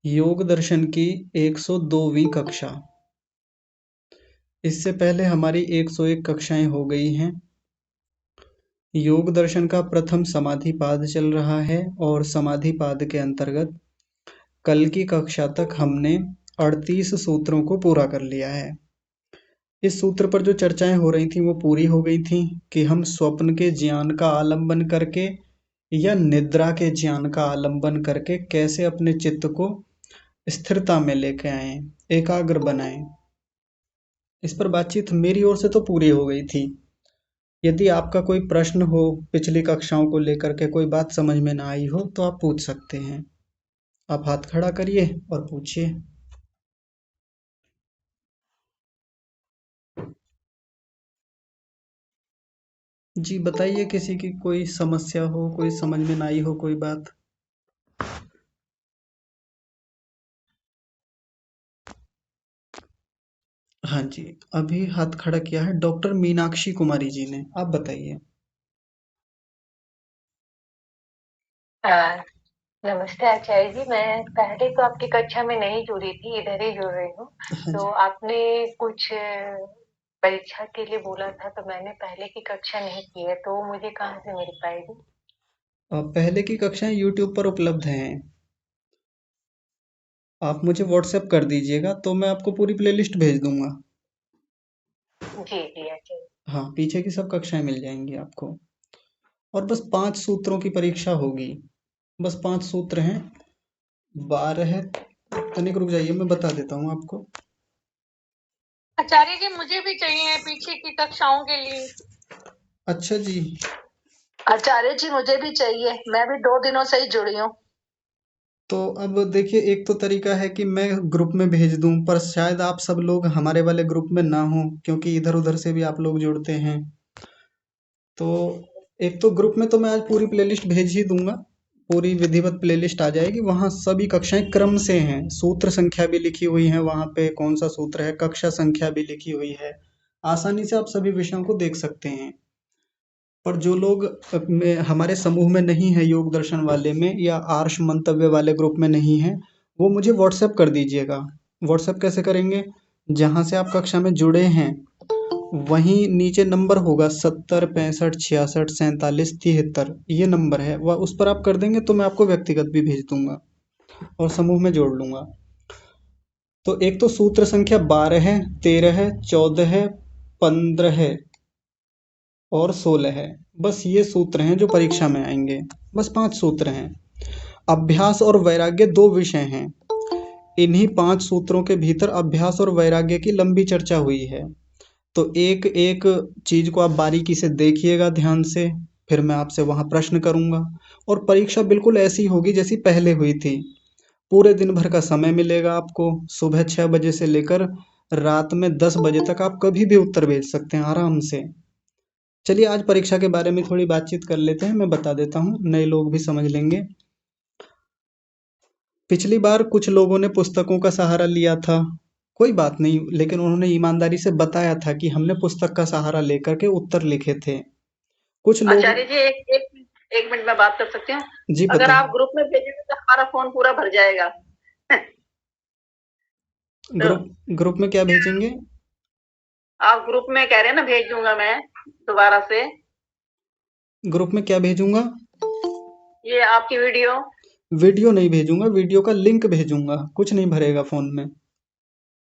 योग दर्शन की 102वीं कक्षा। इससे पहले हमारी 101 कक्षाएं हो गई हैं। योग दर्शन का प्रथम समाधिपाद चल रहा है और समाधिपाद के अंतर्गत कल की कक्षा तक हमने 38 सूत्रों को पूरा कर लिया है। इस सूत्र पर जो चर्चाएं हो रही थी वो पूरी हो गई थी कि हम स्वप्न के ज्ञान का आलंबन करके या निद्रा के ज्ञान का आलंबन करके कैसे अपने चित्त को स्थिरता में लेके आए, एकाग्र बनाएं। इस पर बातचीत मेरी ओर से तो पूरी हो गई थी। यदि आपका कोई प्रश्न हो पिछली कक्षाओं को लेकर के, कोई बात समझ में ना आई हो तो आप पूछ सकते हैं। आप हाथ खड़ा करिए और पूछिए। जी बताइए, किसी की कोई समस्या हो, कोई समझ में ना आई हो कोई बात। हाँ जी, अभी हाथ खड़ा किया है डॉक्टर मीनाक्षी कुमारी जी ने। आप बताइए। हाँ, नमस्ते आचार्य जी। मैं पहले तो आपकी कक्षा में नहीं जुड़ी थी, इधर ही जुड़ रही हूँ। हाँ तो जी। आपने कुछ परीक्षा के लिए बोला था, तो मैंने पहले की कक्षा नहीं की है, तो मुझे कहाँ से मिल पाएगी? पहले की कक्षाएं YouTube पर उपलब्ध हैं। आप मुझे व्हाट्सएप कर दीजिएगा तो मैं आपको पूरी प्लेलिस्ट भेज दूंगा। जी जी आचार्य। हाँ, पीछे की सब कक्षाएं मिल जाएंगी आपको। और बस 5 सूत्रों की परीक्षा होगी। बस 5 सूत्र हैं। 12 है। तनिक रुक जाइए, मैं बता देता हूँ आपको। आचार्य जी, मुझे भी चाहिए पीछे की कक्षाओं के लिए। अच्छा जी। आचार्य जी, मुझे भी चाहिए, मैं भी 2 दिनों से ही जुड़ी हूँ। तो अब देखिए, एक तो तरीका है कि मैं ग्रुप में भेज दूं, पर शायद आप सब लोग हमारे वाले ग्रुप में ना हो, क्योंकि इधर उधर से भी आप लोग जुड़ते हैं। तो एक तो ग्रुप में तो मैं आज पूरी प्लेलिस्ट भेज ही दूंगा। पूरी विधिवत प्लेलिस्ट आ जाएगी, वहाँ सभी कक्षाएं क्रम से हैं, सूत्र संख्या भी लिखी हुई है, वहाँ पे कौन सा सूत्र है, कक्षा संख्या भी लिखी हुई है। आसानी से आप सभी विषयों को देख सकते हैं। पर जो लोग हमारे समूह में नहीं है, योग दर्शन वाले में या आर्ष मंतव्य वाले ग्रुप में नहीं है, वो मुझे व्हाट्सएप कर दीजिएगा। व्हाट्सएप कैसे करेंगे? जहाँ से आप कक्षा में जुड़े हैं वहीं नीचे नंबर होगा 70 65 66 47 73, ये नंबर है, वह उस पर आप कर देंगे तो मैं आपको व्यक्तिगत भी भेज दूंगा और समूह में जोड़ लूंगा। तो एक तो सूत्र संख्या 12 है, 13 है, 14 है, 15 है और 16 है। बस ये सूत्र हैं जो परीक्षा में आएंगे। बस 5 सूत्र हैं। अभ्यास और वैराग्य 2 विषय हैं। इन्हीं 5 सूत्रों के भीतर अभ्यास और वैराग्य की लंबी चर्चा हुई है। तो एक एक चीज को आप बारीकी से देखिएगा ध्यान से, फिर मैं आपसे वहां प्रश्न करूंगा। और परीक्षा बिल्कुल ऐसी होगी जैसी पहले हुई थी। पूरे दिन भर का समय मिलेगा आपको। सुबह 6 बजे से लेकर रात में 10 बजे तक आप कभी भी उत्तर भेज सकते हैं आराम से। चलिए आज परीक्षा के बारे में थोड़ी बातचीत कर लेते हैं, मैं बता देता हूँ, नए लोग भी समझ लेंगे। पिछली बार कुछ लोगों ने पुस्तकों का सहारा लिया था, कोई बात नहीं, लेकिन उन्होंने ईमानदारी से बताया था कि हमने पुस्तक का सहारा लेकर के उत्तर लिखे थे। कुछ लोग। आचार्य जी, एक मिनट में बात कर सकती हूँ? जी अगर आप बताइए। ग्रुप में भेजेंगे तो हमारा फोन पूरा भर जाएगा। तो ग्रुप ग्रुप में क्या भेजेंगे? आप ग्रुप में कह रहे हैं ना, भेज दूंगा मैं दोबारा से। ग्रुप में क्या भेजूंगा? ये आपकी वीडियो। वीडियो नहीं भेजूंगा, वीडियो का लिंक भेजूंगा, कुछ नहीं भरेगा फोन में।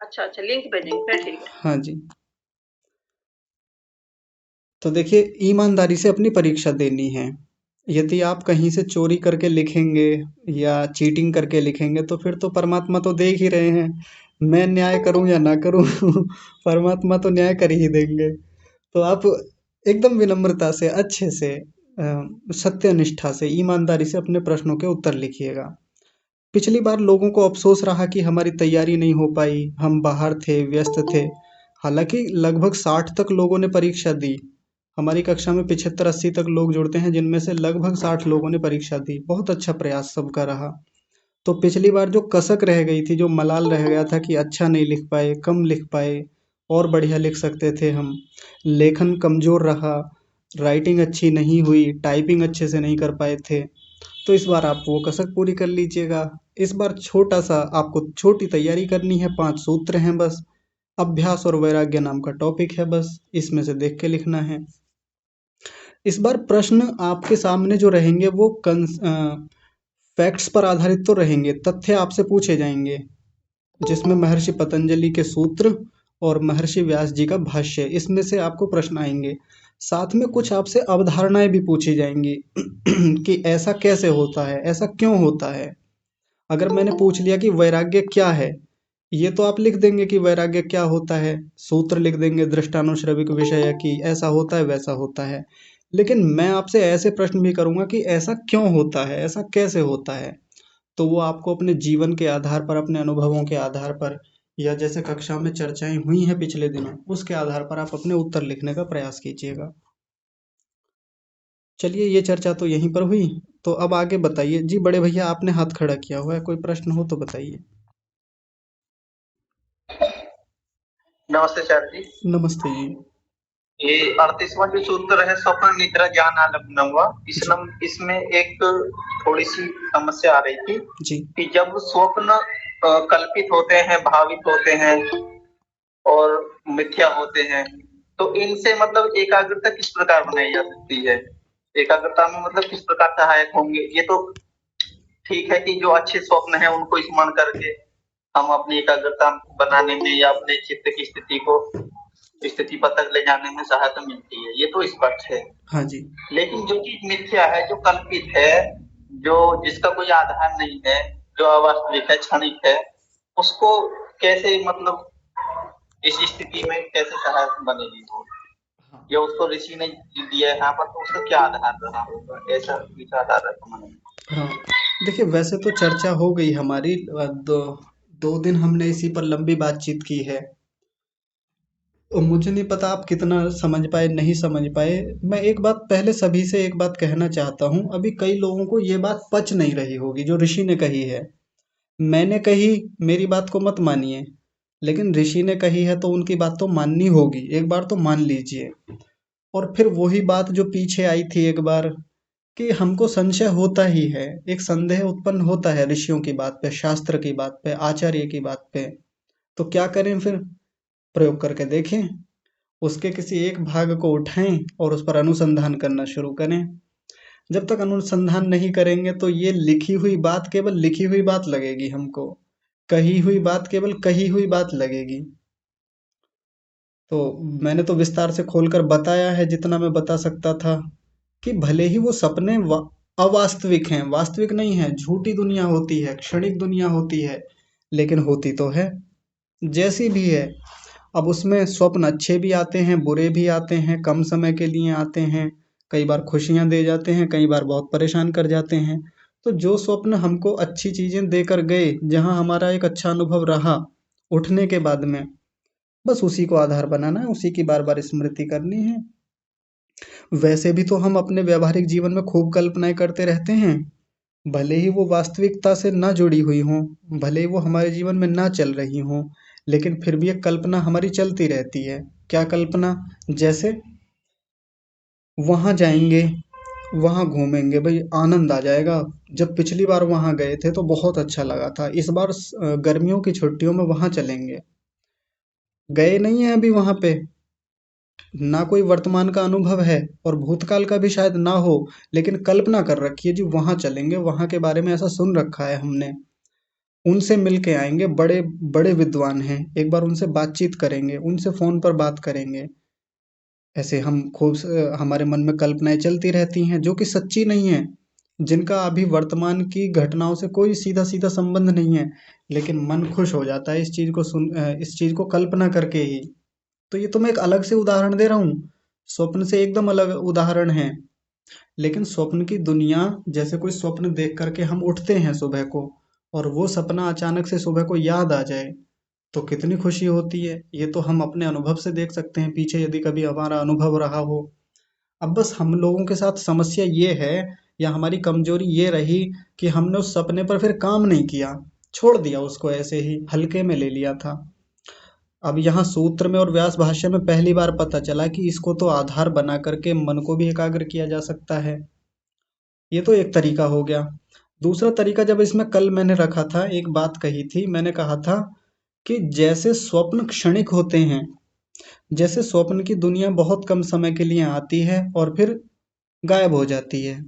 अच्छा अच्छा, लिंक भेजेंगे, फिर ठीक है। हाँ जी। तो देखिए, ईमानदारी से अपनी परीक्षा देनी है। यदि आप कहीं से चोरी करके लिखेंगे या चीटिंग करके लिखेंगे तो फिर तो परमात्मा तो देख ही रहे हैं। मैं न्याय करूं या ना करूं परमात्मा तो न्याय कर ही देंगे। तो आप एकदम विनम्रता से, अच्छे से, सत्यनिष्ठा से, ईमानदारी से अपने प्रश्नों के उत्तर लिखिएगा। पिछली बार लोगों को अफसोस रहा कि हमारी तैयारी नहीं हो पाई, हम बाहर थे, व्यस्त थे। हालांकि लगभग 60 तक लोगों ने परीक्षा दी। हमारी कक्षा में 75-80 तक लोग जुड़ते हैं, जिनमें से लगभग 60 लोगों ने परीक्षा दी। बहुत अच्छा प्रयास सबका रहा। तो पिछली बार जो कसक रह गई थी, जो मलाल रह गया था कि अच्छा नहीं लिख पाए, कम लिख पाए, और बढ़िया लिख सकते थे हम, लेखन कमजोर रहा, राइटिंग अच्छी नहीं हुई, टाइपिंग अच्छे से नहीं कर पाए थे, तो इस बार आप वो कसक पूरी कर लीजिएगा। इस बार छोटा सा आपको छोटी तैयारी करनी है, 5 सूत्र हैं बस। अभ्यास और वैराग्य नाम का टॉपिक है, बस इसमें से देख के लिखना है। इस बार प्रश्न आपके सामने जो रहेंगे वो फैक्ट्स पर आधारित तो रहेंगे, तथ्य आपसे पूछे जाएंगे, जिसमें महर्षि पतंजलि के सूत्र और महर्षि व्यास जी का भाष्य, इसमें से आपको प्रश्न आएंगे। साथ में कुछ आपसे अवधारणाएं भी पूछी जाएंगी कि ऐसा कैसे होता है, ऐसा क्यों होता है। अगर मैंने पूछ लिया कि वैराग्य क्या है, ये तो आप लिख देंगे कि वैराग्य क्या होता है, सूत्र लिख देंगे दृष्टानुश्रविक विषय कि ऐसा होता है वैसा होता है। लेकिन मैं आपसे ऐसे प्रश्न भी करूंगा कि ऐसा क्यों होता है, ऐसा कैसे होता है। तो वो आपको अपने जीवन के आधार पर, अपने अनुभवों के आधार पर, या जैसे कक्षा में चर्चाएं हुई हैं पिछले दिनों, उसके आधार पर आप अपने उत्तर लिखने का प्रयास कीजिएगा। चलिए, ये चर्चा तो यहीं पर हुई। तो अब आगे बताइए जी। बड़े भैया, आपने हाथ खड़ा किया हुआ है, कोई प्रश्न हो तो बताइए। नमस्ते सर जी। नमस्ते जी। ये 38वां जो सूत्र है, स्वप्न निद्रा ज्ञान आलम्बनम हुआ, जी इसमें एक थोड़ी सी समस्या आ रही थी जी कि जब स्वप्न कल्पित होते हैं, भावित होते हैं और मिथ्या होते हैं, तो इनसे मतलब एकाग्रता किस प्रकार बनाई जा सकती है? एकाग्रता में मतलब किस प्रकार सहायक होंगे? ये तो ठीक है कि जो अच्छे स्वप्न है उनको स्मरण करके हम अपनी एकाग्रता बनाने में या अपने चित्त की स्थिति पर तक ले जाने में सहायता मिलती है, ये तो स्पष्ट है। हाँ जी। लेकिन जो चीज मिथ्या है, जो कल्पित है, जो जिसका कोई आधार नहीं है, जो अवास्तविक है, क्षणिक है, उसको कैसे मतलब इस स्थिति में कैसे सहायक बनेगी वो? हाँ या उसको ऋषि ने दिया है यहाँ पर, तो उसका क्या आधार रहा होगा? ऐसा विचार आ रहा था मन में। हाँ, देखिए वैसे तो चर्चा हो गई हमारी, दो 2 दिन हमने इसी पर लंबी बातचीत की है। और मुझे नहीं पता आप कितना समझ पाए, नहीं समझ पाए। मैं एक बात पहले सभी से एक बात कहना चाहता हूँ। अभी कई लोगों को ये बात पच नहीं रही होगी जो ऋषि ने कही है। मैंने कही, मेरी बात को मत मानिए, लेकिन ऋषि ने कही है तो उनकी बात तो माननी होगी, एक बार तो मान लीजिए। और फिर वही बात जो पीछे आई थी एक बार, कि हमको संशय होता ही है, एक संदेह उत्पन्न होता है ऋषियों की बात पे, शास्त्र की बात पे, आचार्य की बात पे। तो क्या करें फिर? प्रयोग करके देखें, उसके किसी एक भाग को उठाएं और उस पर अनुसंधान करना शुरू करें। जब तक अनुसंधान नहीं करेंगे तो ये लिखी हुई बात केवल लिखी हुई बात लगेगी हमको, कही हुई बात केवल कही हुई बात लगेगी। तो मैंने तो विस्तार से खोलकर बताया है जितना मैं बता सकता था, कि भले ही वो सपने अवास्तविक हैं, वास्तविक नहीं है, झूठी दुनिया होती है, क्षणिक दुनिया होती है, लेकिन होती तो है, जैसी भी है। अब उसमें स्वप्न अच्छे भी आते हैं, बुरे भी आते हैं, कम समय के लिए आते हैं, कई बार खुशियां दे जाते हैं, कई बार बहुत परेशान कर जाते हैं। तो जो स्वप्न हमको अच्छी चीजें देकर गए, जहां हमारा एक अच्छा अनुभव रहा उठने के बाद में, बस उसी को आधार बनाना है, उसी की बार बार स्मृति करनी है। वैसे भी तो हम अपने व्यावहारिक जीवन में खूब कल्पनाएं करते रहते हैं, भले ही वो वास्तविकता से ना जुड़ी हुई हों, भले ही वो हमारे जीवन में ना चल रही हों, लेकिन फिर भी एक कल्पना हमारी चलती रहती है। क्या कल्पना? जैसे वहां जाएंगे, वहां घूमेंगे, भाई आनंद आ जाएगा। जब पिछली बार वहां गए थे तो बहुत अच्छा लगा था, इस बार गर्मियों की छुट्टियों में वहां चलेंगे। गए नहीं है अभी वहां पे, ना कोई वर्तमान का अनुभव है और भूतकाल का भी शायद ना हो, लेकिन कल्पना कर रखी है जी वहां चलेंगे, वहां के बारे में ऐसा सुन रखा है हमने। उनसे मिल के आएंगे, बड़े बड़े विद्वान हैं, एक बार उनसे बातचीत करेंगे, उनसे फोन पर बात करेंगे। ऐसे हम खूब हमारे मन में कल्पनाएं चलती रहती हैं जो कि सच्ची नहीं है, जिनका अभी वर्तमान की घटनाओं से कोई सीधा सीधा संबंध नहीं है, लेकिन मन खुश हो जाता है इस चीज को इस चीज को कल्पना करके ही। तो ये तो मैं एक अलग से उदाहरण दे रहा हूँ, स्वप्न से एकदम अलग उदाहरण है। लेकिन स्वप्न की दुनिया, जैसे कोई स्वप्न देख करके हम उठते हैं सुबह को, और वो सपना अचानक से सुबह को याद आ जाए, तो कितनी खुशी होती है। ये तो हम अपने अनुभव से देख सकते हैं, पीछे यदि कभी हमारा अनुभव रहा हो। अब बस हम लोगों के साथ समस्या ये है, या हमारी कमजोरी ये रही, कि हमने उस सपने पर फिर काम नहीं किया, छोड़ दिया उसको, ऐसे ही हल्के में ले लिया था। अब यहाँ सूत्र में और व्यास भाष्य में पहली बार पता चला कि इसको तो आधार बना करके मन को भी एकाग्र किया जा सकता है। ये तो एक तरीका हो गया। दूसरा तरीका जब इसमें कल मैंने रखा था, एक बात कही थी, मैंने कहा था कि जैसे स्वप्न क्षणिक होते हैं, जैसे स्वप्न की दुनिया बहुत कम समय के लिए आती है और फिर गायब हो जाती है।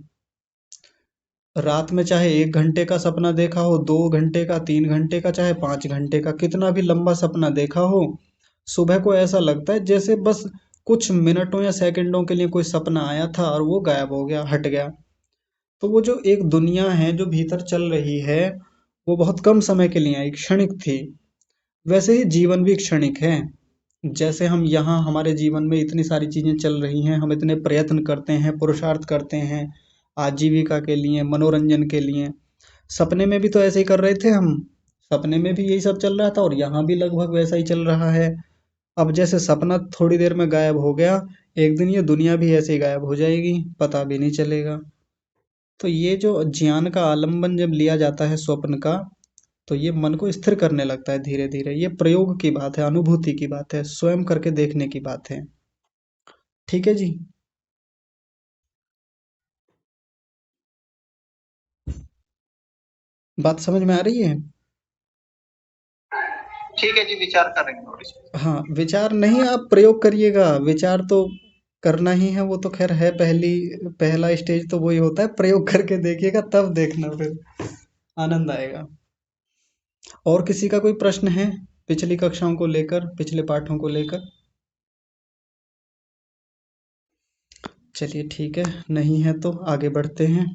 रात में चाहे 1 घंटे का सपना देखा हो, 2 घंटे का, 3 घंटे का, चाहे 5 घंटे का, कितना भी लंबा सपना देखा हो, सुबह को ऐसा लगता है जैसे बस कुछ मिनटों या सेकंडों के लिए कोई सपना आया था और वो गायब हो गया, हट गया। तो वो जो एक दुनिया है जो भीतर चल रही है, वो बहुत कम समय के लिए आई, क्षणिक थी। वैसे ही जीवन भी क्षणिक है। जैसे हम यहाँ हमारे जीवन में इतनी सारी चीजें चल रही हैं, हम इतने प्रयत्न करते हैं, पुरुषार्थ करते हैं आजीविका के लिए, मनोरंजन के लिए। सपने में भी तो ऐसे ही कर रहे थे हम, सपने में भी यही सब चल रहा था और यहाँ भी लगभग वैसा ही चल रहा है। अब जैसे सपना थोड़ी देर में गायब हो गया, एक दिन ये दुनिया भी ऐसे ही गायब हो जाएगी, पता भी नहीं चलेगा। तो ये जो ज्ञान का आलंबन जब लिया जाता है स्वप्न का, तो ये मन को स्थिर करने लगता है धीरे धीरे। ये प्रयोग की बात है, अनुभूति की बात है, स्वयं करके देखने की बात है। ठीक है जी। बात समझ में आ रही है? ठीक है जी, विचार करेंगे और इस पे। हाँ, विचार नहीं, आप प्रयोग करिएगा। विचार तो करना ही है, वो तो खैर है, पहला स्टेज तो वही होता है, प्रयोग करके देखिएगा तब देखना, फिर आनंद आएगा। और किसी का कोई प्रश्न है पिछली कक्षाओं को लेकर, पिछले पाठों को लेकर? चलिए ठीक है, नहीं है तो आगे बढ़ते हैं।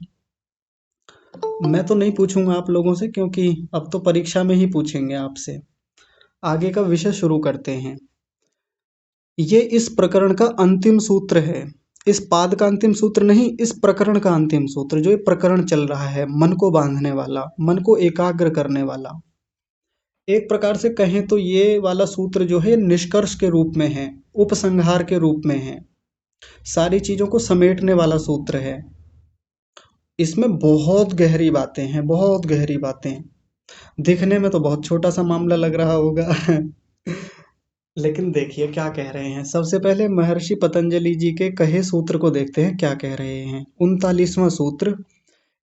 मैं तो नहीं पूछूंगा आप लोगों से, क्योंकि अब तो परीक्षा में ही पूछेंगे आपसे। आगे का विषय शुरू करते हैं। ये इस प्रकरण का अंतिम सूत्र है। इस पाद का अंतिम सूत्र नहीं, इस प्रकरण का अंतिम सूत्र। जो ये प्रकरण चल रहा है, मन को बांधने वाला, मन को एकाग्र करने वाला, एक प्रकार से कहें तो ये वाला सूत्र जो है निष्कर्ष के रूप में है, उपसंहार के रूप में है, सारी चीजों को समेटने वाला सूत्र है। इसमें बहुत गहरी बातें हैं, बहुत गहरी बातें। दिखने में तो बहुत छोटा सा मामला लग रहा होगा लेकिन देखिए क्या कह रहे हैं। सबसे पहले महर्षि पतंजलि जी के कहे सूत्र को देखते हैं, क्या कह रहे हैं। 39वां सूत्र,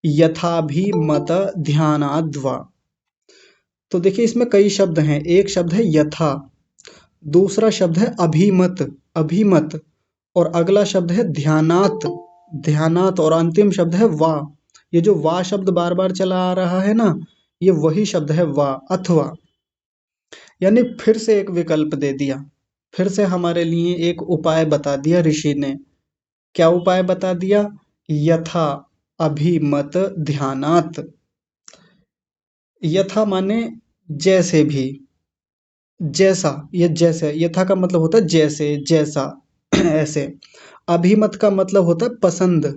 यथाभिमत ध्यानाद्वा। तो देखिए इसमें कई शब्द हैं। एक शब्द है यथा, दूसरा शब्द है अभिमत, अभिमत, और अगला शब्द है ध्यानात, ध्यानात, और अंतिम शब्द है वा। ये जो वा शब्द बार बार चला आ रहा है ना, ये वही शब्द है वा, अथवा। यानी फिर से एक विकल्प दे दिया, फिर से हमारे लिए एक उपाय बता दिया ऋषि ने। क्या उपाय बता दिया? यथा अभिमत ध्यानात। यथा माने जैसे भी, जैसा, ये जैसे, यथा का मतलब होता है जैसे, जैसा ऐसे। अभिमत का मतलब होता है पसंद।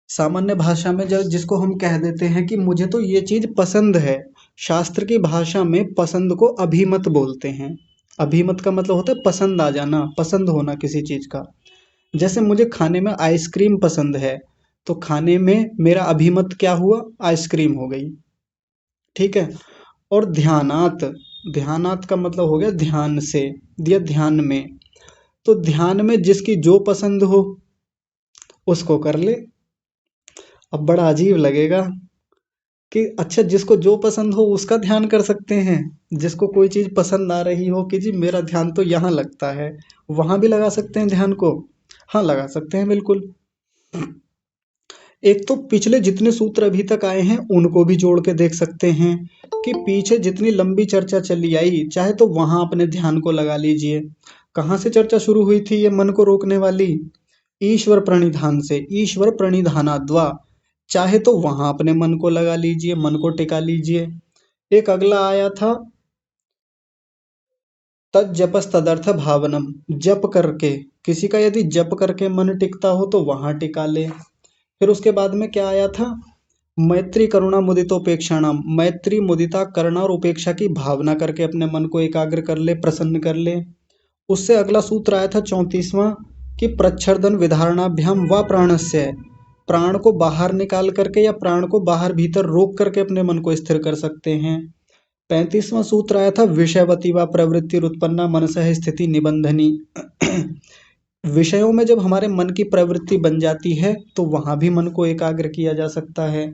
सामान्य भाषा में जब जिसको हम कह देते हैं कि मुझे तो ये चीज पसंद है, शास्त्र की भाषा में पसंद को अभिमत बोलते हैं। अभिमत का मतलब होता है पसंद आ जाना, पसंद होना किसी चीज का। जैसे मुझे खाने में आइसक्रीम पसंद है, तो खाने में मेरा अभिमत क्या हुआ? आइसक्रीम हो गई। ठीक है। और ध्यानात, ध्यानात का मतलब हो गया ध्यान से, दिया ध्यान में। तो ध्यान में जिसकी जो पसंद हो उसको कर ले। अब बड़ा अजीब लगेगा कि अच्छा, जिसको जो पसंद हो उसका ध्यान कर सकते हैं। जिसको कोई चीज पसंद आ रही हो कि जी मेरा ध्यान तो यहाँ लगता है, वहां भी लगा सकते हैं ध्यान को। हाँ, लगा सकते हैं बिल्कुल। एक तो पिछले जितने सूत्र अभी तक आए हैं उनको भी जोड़ के देख सकते हैं कि पीछे जितनी लंबी चर्चा चली आई, चाहे तो वहां अपने ध्यान को लगा लीजिए। कहाँ से चर्चा शुरू हुई थी ये मन को रोकने वाली? ईश्वर प्रणिधान से, ईश्वर प्रणिधानाद्वा। चाहे तो वहां अपने मन को लगा लीजिए, मन को टिका लीजिए। एक अगला आया था तज्जपस तदर्थ भावनम, जप करके, किसी का यदि जप करके मन टिकता हो तो वहां टिका ले। फिर उसके बाद में क्या आया था? मैत्री करुणा मुदितोपेक्षाणाम, मैत्री मुदिता करुणा और उपेक्षा की भावना करके अपने मन को एकाग्र कर ले, प्रसन्न कर ले। उससे अगला सूत्र आया था 34वां, कि प्रच्छर्दन विधारणाभ्याम व प्राणस्य, प्राण को बाहर निकाल करके या प्राण को बाहर भीतर रोक करके अपने मन को स्थिर कर सकते हैं। 35वां सूत्र आया था विषयवती व प्रवृत्ति उत्पन्ना मनसः स्थिति निबंधनी। विषयों में जब हमारे मन की प्रवृत्ति बन जाती है तो वहां भी मन को एकाग्र किया जा सकता है।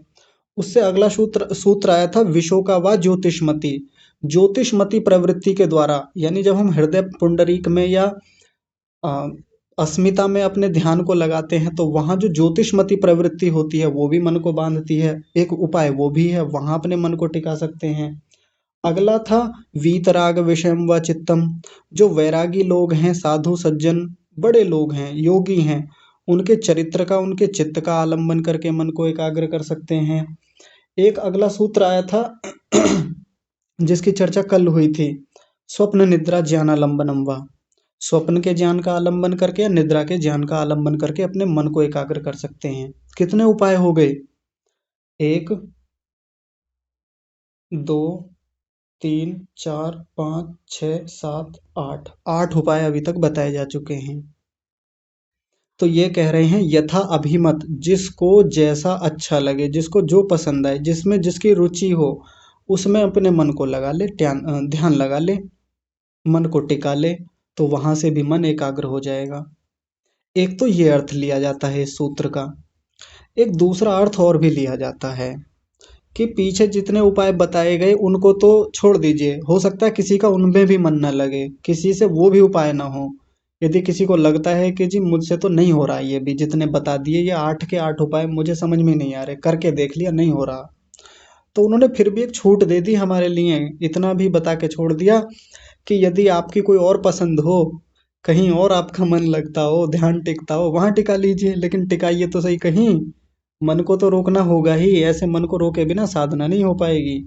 उससे अगला सूत्र सूत्र आया था विशोका व ज्योतिषमति। ज्योतिषमति प्रवृत्ति के द्वारा, यानी जब हम हृदय पुंडरीक में या अ, अस्मिता में अपने ध्यान को लगाते हैं तो वहां जो ज्योतिषमती प्रवृत्ति होती है वो भी मन को बांधती है। एक उपाय वो भी है, वहां अपने मन को टिका सकते हैं। अगला था वीतराग विषयम व चित्तम। जो वैरागी लोग हैं, साधु सज्जन बड़े लोग हैं, योगी हैं, उनके चरित्र का, उनके चित्त का आलंबन करके मन को एकाग्र कर सकते हैं। एक अगला सूत्र आया था जिसकी चर्चा कल हुई थी, स्वप्न निद्रा ज्ञानालंबनम वा। स्वप्न के ज्ञान का आलंबन करके या निद्रा के ज्ञान का आलंबन करके अपने मन को एकाग्र कर सकते हैं। कितने उपाय हो गए? 1 2 3 4 5 6 7 8, 8 उपाय अभी तक बताए जा चुके हैं। तो ये कह रहे हैं यथा अभिमत, जिसको जैसा अच्छा लगे, जिसको जो पसंद आए, जिसमें जिसकी रुचि हो, उसमें अपने मन को लगा ले, ध्यान लगा ले, मन को टिका ले, तो वहां से भी मन एकाग्र हो जाएगा। एक तो ये अर्थ लिया जाता है इस सूत्र का। एक दूसरा अर्थ और भी लिया जाता है कि पीछे जितने उपाय बताए गए उनको तो छोड़ दीजिए, हो सकता है किसी का उनमें भी मन न लगे, किसी से वो भी उपाय ना हो। यदि किसी को लगता है कि जी मुझसे तो नहीं हो रहा, ये भी जितने बता दिए, ये 8 के 8 उपाय मुझे समझ में नहीं आ रहे, करके देख लिया नहीं हो रहा, तो उन्होंने फिर भी एक छूट दे दी हमारे लिए, इतना भी बता के छोड़ दिया कि यदि आपकी कोई और पसंद हो, कहीं और आपका मन लगता हो, ध्यान टिकता हो, वहां टिका लीजिए, लेकिन टिकाइए तो सही कहीं। मन को तो रोकना होगा ही, ऐसे मन को रोके बिना साधना नहीं हो पाएगी।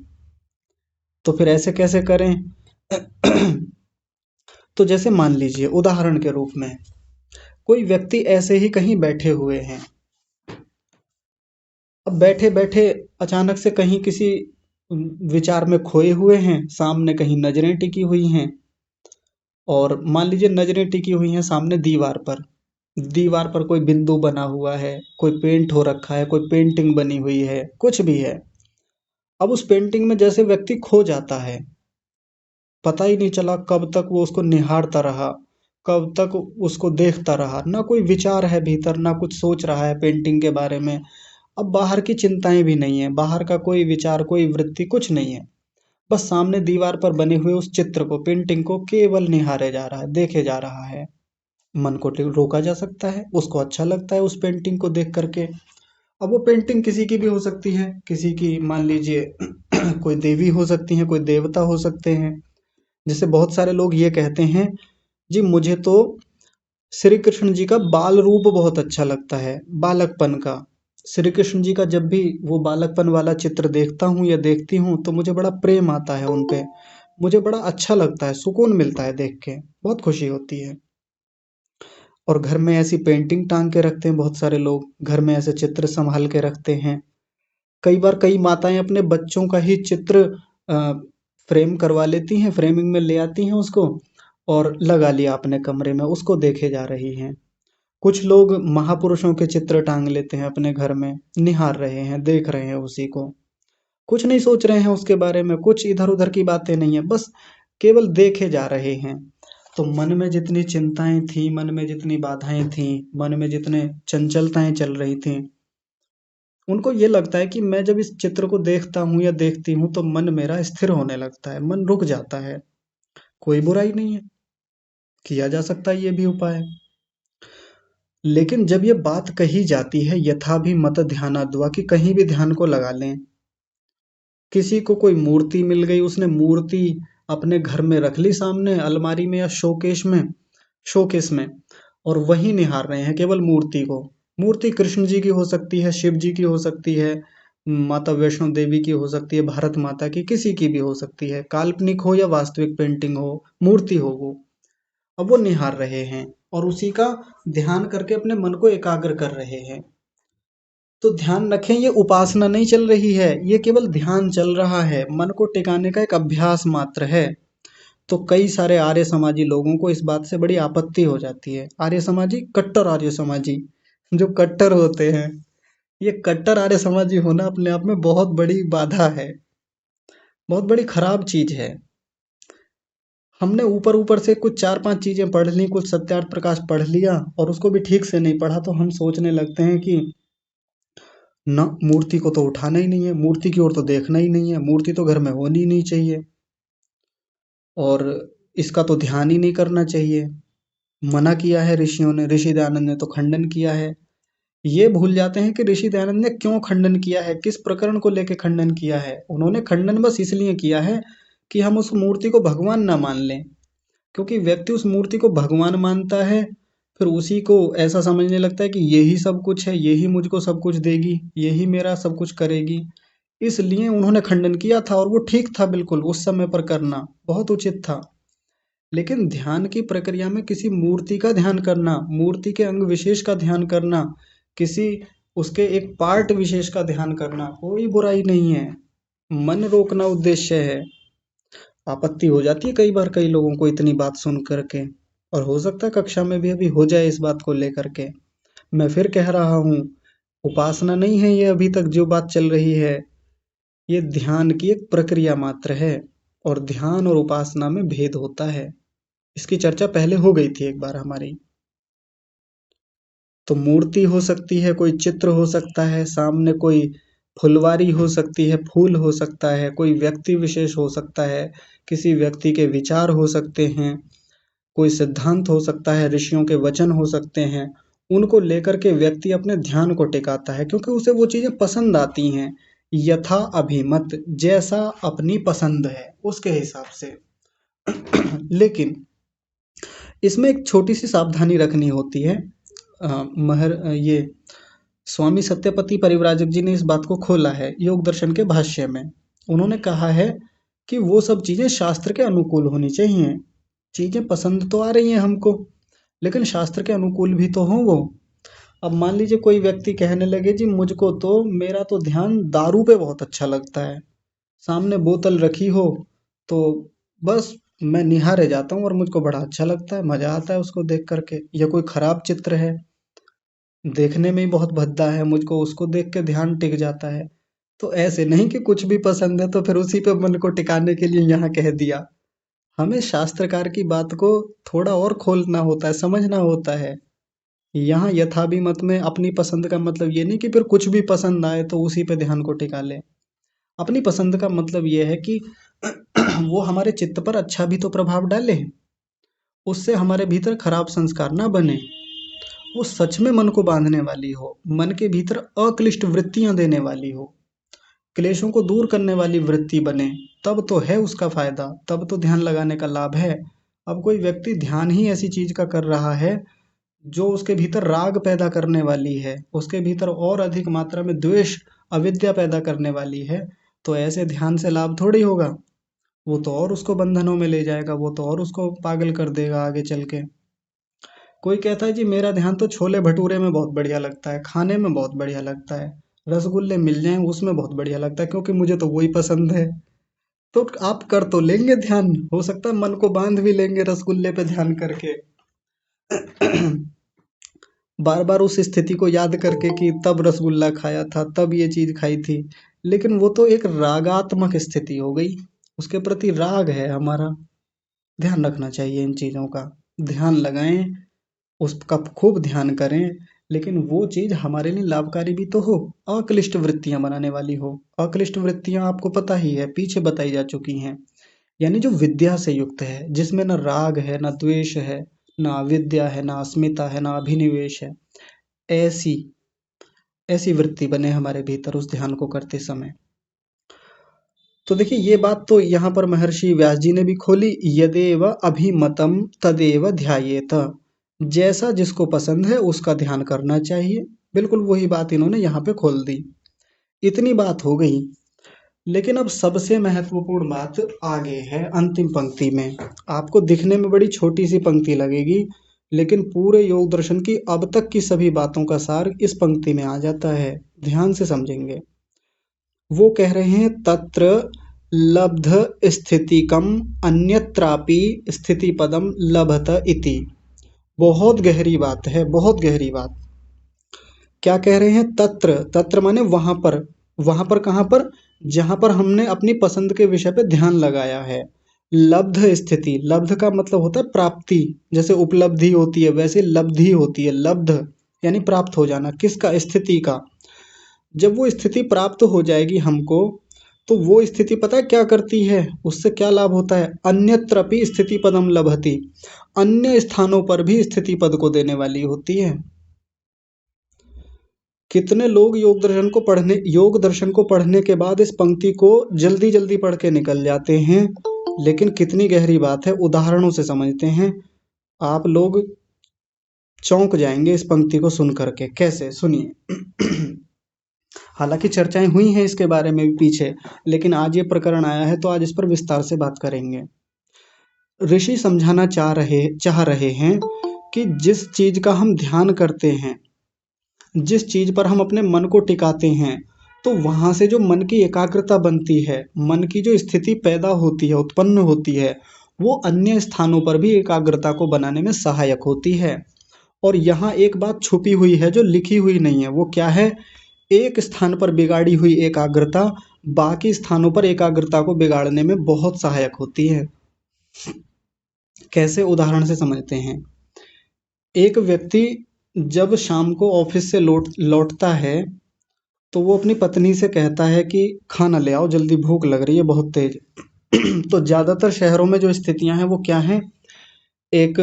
तो फिर ऐसे कैसे करें? तो जैसे मान लीजिए उदाहरण के रूप में कोई व्यक्ति ऐसे ही कहीं बैठे हुए हैं। अब बैठे बैठे अचानक से कहीं किसी विचार में खोए हुए हैं, सामने कहीं नजरें टिकी हुई हैं, और मान लीजिए नजरें टिकी हुई हैं सामने दीवार पर। दीवार पर कोई बिंदु बना हुआ है, कोई पेंट हो रखा है, कोई पेंटिंग बनी हुई है, कुछ भी है। अब उस पेंटिंग में जैसे व्यक्ति खो जाता है, पता ही नहीं चला कब तक वो उसको निहारता रहा, कब तक उसको देखता रहा, ना कोई विचार है भीतर, ना कुछ सोच रहा है पेंटिंग के बारे में। अब बाहर की चिंताएं भी नहीं है, बाहर का कोई विचार, कोई वृत्ति, कुछ नहीं है। बस सामने दीवार पर बने हुए उस चित्र को, पेंटिंग को केवल निहारे जा रहा है, देखे जा रहा है। मन को रोका जा सकता है, उसको अच्छा लगता है उस पेंटिंग को देख करके। अब वो पेंटिंग किसी की भी हो सकती है, किसी की मान लीजिए कोई देवी हो सकती है, कोई देवता हो सकते हैं। जैसे बहुत सारे लोग ये कहते हैं, जी मुझे तो श्री कृष्ण जी का बाल रूप बहुत अच्छा लगता है, बालकपन का। श्री कृष्ण जी का जब भी वो बालकपन वाला चित्र देखता हूँ या देखती हूँ तो मुझे बड़ा प्रेम आता है उन पे, मुझे बड़ा अच्छा लगता है, सुकून मिलता है देख के, बहुत खुशी होती है। और घर में ऐसी पेंटिंग टांग के रखते हैं बहुत सारे लोग, घर में ऐसे चित्र संभाल के रखते हैं। कई बार कई माताएं अपने बच्चों का ही चित्र फ्रेम करवा लेती हैं, फ्रेमिंग में ले आती हैं उसको, और लगा लिया अपने कमरे में, उसको देखे जा रही हैं। कुछ लोग महापुरुषों के चित्र टांग लेते हैं अपने घर में, निहार रहे हैं, देख रहे हैं उसी को, कुछ नहीं सोच रहे हैं उसके बारे में, कुछ इधर उधर की बातें नहीं है, बस केवल देखे जा रहे हैं। तो मन में जितनी चिंताएं थी, मन में जितनी बाधाएं थी, मन में जितने चंचलताएं चल रही थी, उनको ये लगता है कि मैं जब इस चित्र को देखता हूँ या देखती हूँ तो मन मेरा स्थिर होने लगता है, मन रुक जाता है। कोई बुराई नहीं है, किया जा सकता है ये भी उपाय। लेकिन जब ये बात कही जाती है यथा भी मत ध्यानाद्वा, कि कहीं भी ध्यान को लगा लें, किसी को कोई मूर्ति मिल गई, उसने मूर्ति अपने घर में रख ली सामने अलमारी में या शोकेस में, और वही निहार रहे हैं केवल मूर्ति को। मूर्ति कृष्ण जी की हो सकती है, शिव जी की हो सकती है, माता वैष्णो देवी की हो सकती है, भारत माता की, किसी की भी हो सकती है, काल्पनिक हो या वास्तविक पेंटिंग हो, मूर्ति हो वो। अब वो निहार रहे हैं और उसी का ध्यान करके अपने मन को एकाग्र कर रहे हैं। तो ध्यान रखें, ये उपासना नहीं चल रही है, ये केवल ध्यान चल रहा है, मन को टिकाने का एक अभ्यास मात्र है। तो कई सारे आर्य समाजी लोगों को इस बात से बड़ी आपत्ति हो जाती है। आर्य समाजी, कट्टर आर्य समाजी, जो कट्टर होते हैं, ये कट्टर आर्य समाजी होना अपने आप में बहुत बड़ी बाधा है, बहुत बड़ी खराब चीज है। हमने ऊपर ऊपर से कुछ 4-5 चीजें पढ़ ली, कुछ सत्यार्थ प्रकाश पढ़ लिया और उसको भी ठीक से नहीं पढ़ा, तो हम सोचने लगते हैं कि ना, मूर्ति को तो उठाना ही नहीं है, मूर्ति की ओर तो देखना ही नहीं है, मूर्ति तो घर में होनी ही नहीं चाहिए, और इसका तो ध्यान ही नहीं करना चाहिए। मना किया है ऋषियों ने, ऋषि दयानंद ने तो खंडन किया है। ये भूल जाते हैं कि ऋषि दयानंद ने क्यों खंडन किया है, किस प्रकरण को लेकर खंडन किया है। उन्होंने खंडन बस इसलिए किया है कि हम उस मूर्ति को भगवान ना मान लें, क्योंकि व्यक्ति उस मूर्ति को भगवान मानता है, फिर उसी को ऐसा समझने लगता है कि यही सब कुछ है, यही मुझको सब कुछ देगी, यही मेरा सब कुछ करेगी। इसलिए उन्होंने खंडन किया था, और वो ठीक था, बिल्कुल उस समय पर करना बहुत उचित था। लेकिन ध्यान की प्रक्रिया में किसी मूर्ति का ध्यान करना, मूर्ति के अंग विशेष का ध्यान करना, किसी उसके एक पार्ट विशेष का ध्यान करना कोई बुराई नहीं है। मन रोकना उद्देश्य है। आपत्ति हो जाती है कई बार कई लोगों को इतनी बात सुन करके, और हो सकता है कक्षा में भी अभी हो जाए इस बात को लेकर के। मैं फिर कह रहा हूँ, उपासना नहीं है ये अभी तक जो बात चल रही है, ये ध्यान की एक प्रक्रिया मात्र है, और ध्यान और उपासना में भेद होता है। इसकी चर्चा पहले हो गई थी एक बार हमारी। तो मूर्ति हो सकती है, कोई चित्र हो सकता है, सामने कोई फुलवारी हो सकती है, फूल हो सकता है, कोई व्यक्ति विशेष हो सकता है, किसी व्यक्ति के विचार हो सकते हैं, कोई सिद्धांत हो सकता है, ऋषियों के वचन हो सकते हैं। उनको लेकर के व्यक्ति अपने ध्यान को टिकाता है, क्योंकि उसे वो चीजें पसंद आती हैं। यथा अभिमत, जैसा अपनी पसंद है उसके हिसाब से। लेकिन इसमें एक छोटी सी सावधानी रखनी होती है। ये स्वामी सत्यपति परिव्राजक जी ने इस बात को खोला है योग दर्शन के भाष्य में। उन्होंने कहा है कि वो सब चीजें शास्त्र के अनुकूल होनी चाहिए। चीजें पसंद तो आ रही हैं हमको, लेकिन शास्त्र के अनुकूल भी तो हों वो। अब मान लीजिए कोई व्यक्ति कहने लगे, जी मुझको तो मेरा तो ध्यान दारू पे बहुत अच्छा लगता है, सामने बोतल रखी हो तो बस मैं निहारे जाता हूँ और मुझको बड़ा अच्छा लगता है, मजा आता है उसको देख करके। या कोई खराब चित्र है, देखने में ही बहुत भद्दा है, मुझको उसको देख के ध्यान टिक जाता है। तो ऐसे नहीं कि कुछ भी पसंद है तो फिर उसी पे मन को टिकाने के लिए यहाँ कह दिया। हमें शास्त्रकार की बात को थोड़ा और खोलना होता है, समझना होता है। यहाँ यथाभिमत में अपनी पसंद का मतलब ये नहीं कि फिर कुछ भी पसंद आए तो उसी पे ध्यान को टिका ले। अपनी पसंद का मतलब ये है कि वो हमारे चित्त पर अच्छा भी तो प्रभाव डाले, उससे हमारे भीतर खराब संस्कार ना बने, वो सच में मन को बांधने वाली हो, मन के भीतर अक्लिष्ट वृत्तियां देने वाली हो, क्लेशों को दूर करने वाली वृत्ति बने, तब तो है उसका फायदा, तब तो ध्यान लगाने का लाभ है। अब कोई व्यक्ति ध्यान ही ऐसी चीज का कर रहा है जो उसके भीतर राग पैदा करने वाली है, उसके भीतर और अधिक मात्रा में द्वेष अविद्या पैदा करने वाली है, तो ऐसे ध्यान से लाभ थोड़ी होगा। वो तो और उसको बंधनों में ले जाएगा, वो तो और उसको पागल कर देगा आगे चल के। कोई कहता है जी मेरा ध्यान तो छोले भटूरे में बहुत बढ़िया लगता है, खाने में बहुत बढ़िया लगता है, रसगुल्ले मिल जाएं उसमें बहुत बढ़िया लगता है, क्योंकि मुझे तो वही पसंद है। तो आप कर तो लेंगे ध्यान, हो सकता है मन को बांध भी लेंगे रसगुल्ले पे ध्यान करके। बार बार उस स्थिति को याद करके कि तब रसगुल्ला खाया था, तब ये चीज खाई थी, लेकिन वो तो एक रागात्मक स्थिति हो गई, उसके प्रति राग है हमारा। ध्यान रखना चाहिए इन चीजों का, ध्यान लगाएं, उसका खूब ध्यान करें, लेकिन वो चीज हमारे लिए लाभकारी भी तो हो, अक्लिष्ट वृत्तियां बनाने वाली हो। अक्लिष्ट वृत्तियां आपको पता ही है, पीछे बताई जा चुकी हैं, यानी जो विद्या से युक्त है, जिसमें न राग है, न द्वेष है, न अविद्या है, न अस्मिता है, न अभिनिवेश है, ऐसी ऐसी वृत्ति बने हमारे भीतर उस ध्यान को करते समय। तो देखिए ये बात तो यहाँ पर महर्षि व्यास जी ने भी खोली, यदेव अभिमतम तदेव ध्यायेत, जैसा जिसको पसंद है उसका ध्यान करना चाहिए। बिल्कुल वही बात इन्होंने यहाँ पे खोल दी। इतनी बात हो गई, लेकिन अब सबसे महत्वपूर्ण बात आगे है अंतिम पंक्ति में। आपको दिखने में बड़ी छोटी सी पंक्ति लगेगी, लेकिन पूरे योग दर्शन की अब तक की सभी बातों का सार इस पंक्ति में आ जाता है, ध्यान से समझेंगे। वो कह रहे हैं तत्र लब्ध स्थितिकम अन्यत्रापि स्थिति पदम लभत इति। बहुत गहरी बात है, बहुत गहरी बात। क्या कह रहे हैं? तत्र, तत्र माने वहां पर। वहां पर कहाँ पर? जहां पर हमने अपनी पसंद के विषय पे ध्यान लगाया है। लब्ध स्थिति, लब्ध का मतलब होता है प्राप्ति, जैसे उपलब्धि होती है वैसे लब्धि होती है। लब्ध यानी प्राप्त हो जाना, किसका? स्थिति का। जब वो स्थिति प्राप्त हो जाएगी हमको, तो वो स्थिति पता है क्या करती है, उससे क्या लाभ होता है, अन्यत्रपि स्थिति पदम लभति, अन्य स्थानों पर भी स्थिति पद को देने वाली होती है। कितने लोग योग दर्शन को पढ़ने के बाद इस पंक्ति को जल्दी जल्दी पढ़ के निकल जाते हैं, लेकिन कितनी गहरी बात है उदाहरणों से समझते हैं। आप लोग चौंक जाएंगे इस पंक्ति को सुन करके। कैसे, सुनिए। हालांकि चर्चाएं हुई हैं इसके बारे में भी पीछे, लेकिन आज ये प्रकरण आया है तो आज इस पर विस्तार से बात करेंगे। ऋषि समझाना चाह रहे हैं कि जिस चीज का हम ध्यान करते हैं, जिस चीज पर हम अपने मन को टिकाते हैं, तो वहां से जो मन की एकाग्रता बनती है, मन की जो स्थिति पैदा होती है, उत्पन्न होती है, वो अन्य स्थानों पर भी एकाग्रता को बनाने में सहायक होती है। और यहाँ एक बात छुपी हुई है जो लिखी हुई नहीं है, वो क्या है, एक स्थान पर बिगाड़ी हुई एकाग्रता बाकी स्थानों पर एकाग्रता को बिगाड़ने में बहुत सहायक होती है। कैसे, उदाहरण से समझते हैं। एक व्यक्ति जब शाम को ऑफिस से लौटता है, तो वो अपनी पत्नी से कहता है कि खाना ले आओ, जल्दी भूख लग रही है बहुत तेज। तो ज्यादातर शहरों में जो स्थितियां हैं वो क्या हैं, एक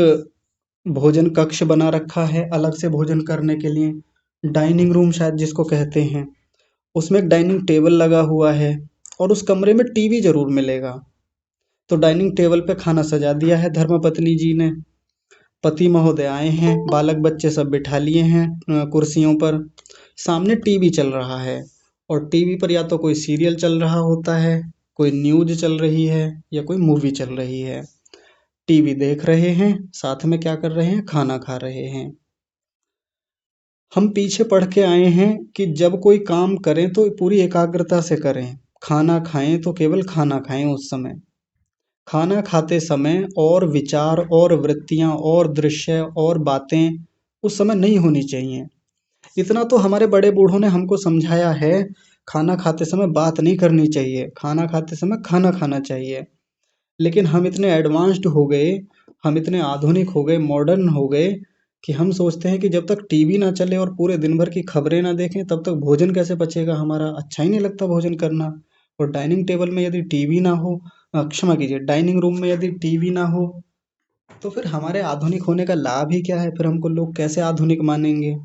भोजन कक्ष बना रखा है अलग से भोजन करने के लिए, डाइनिंग रूम शायद जिसको कहते हैं, उसमें एक डाइनिंग टेबल लगा हुआ है और उस कमरे में टीवी जरूर मिलेगा। तो डाइनिंग टेबल पे खाना सजा दिया है धर्मपत्नी जी ने, पति महोदय आए हैं, बालक बच्चे सब बिठा लिए हैं कुर्सियों पर, सामने टीवी चल रहा है और टीवी पर या तो कोई सीरियल चल रहा होता है, कोई न्यूज चल रही है या कोई मूवी चल रही है। टीवी देख रहे हैं, साथ में क्या कर रहे हैं, खाना खा रहे हैं। हम पीछे पढ़ के आए हैं कि जब कोई काम करें तो पूरी एकाग्रता से करें, खाना खाएं तो केवल खाना खाएं। उस समय खाना खाते समय और विचार और वृत्तियां और दृश्य और बातें उस समय नहीं होनी चाहिए। इतना तो हमारे बड़े बूढ़ों ने हमको समझाया है, खाना खाते समय बात नहीं करनी चाहिए, खाना खाते समय खाना खाना चाहिए। लेकिन हम इतने एडवांस्ड हो गए, हम इतने आधुनिक हो गए, मॉडर्न हो गए कि हम सोचते हैं कि जब तक टीवी ना चले और पूरे दिन भर की खबरें ना देखें तब तक भोजन कैसे पचेगा हमारा, अच्छा ही नहीं लगता भोजन करना। और डाइनिंग टेबल में यदि टीवी ना हो, क्षमा कीजिए, डाइनिंग रूम में यदि टीवी ना हो, तो फिर हमारे आधुनिक होने का लाभ ही क्या है, फिर हमको लोग कैसे आधुनिक मानेंगे।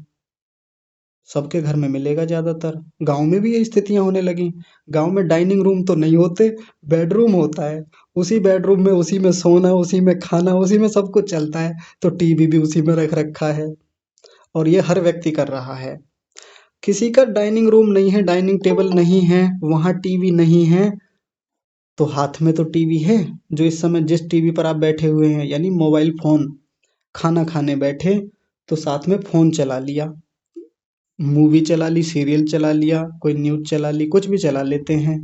सबके घर में मिलेगा ज्यादातर, गांव में भी ये स्थितियां होने लगी। गांव में डाइनिंग रूम तो नहीं होते, बेडरूम होता है, उसी बेडरूम में उसी में सोना, उसी में खाना, उसी में सब कुछ चलता है, तो टीवी भी उसी में रख रखा है और ये हर व्यक्ति कर रहा है। किसी का डाइनिंग रूम नहीं है, डाइनिंग टेबल नहीं है, वहां टीवी नहीं है, तो हाथ में तो टीवी है। जो इस समय जिस टीवी पर आप बैठे हुए हैं यानी मोबाइल फोन, खाना खाने बैठे तो साथ में फोन चला लिया, मूवी चला ली, सीरियल चला लिया, कोई न्यूज चला ली, कुछ भी चला लेते हैं।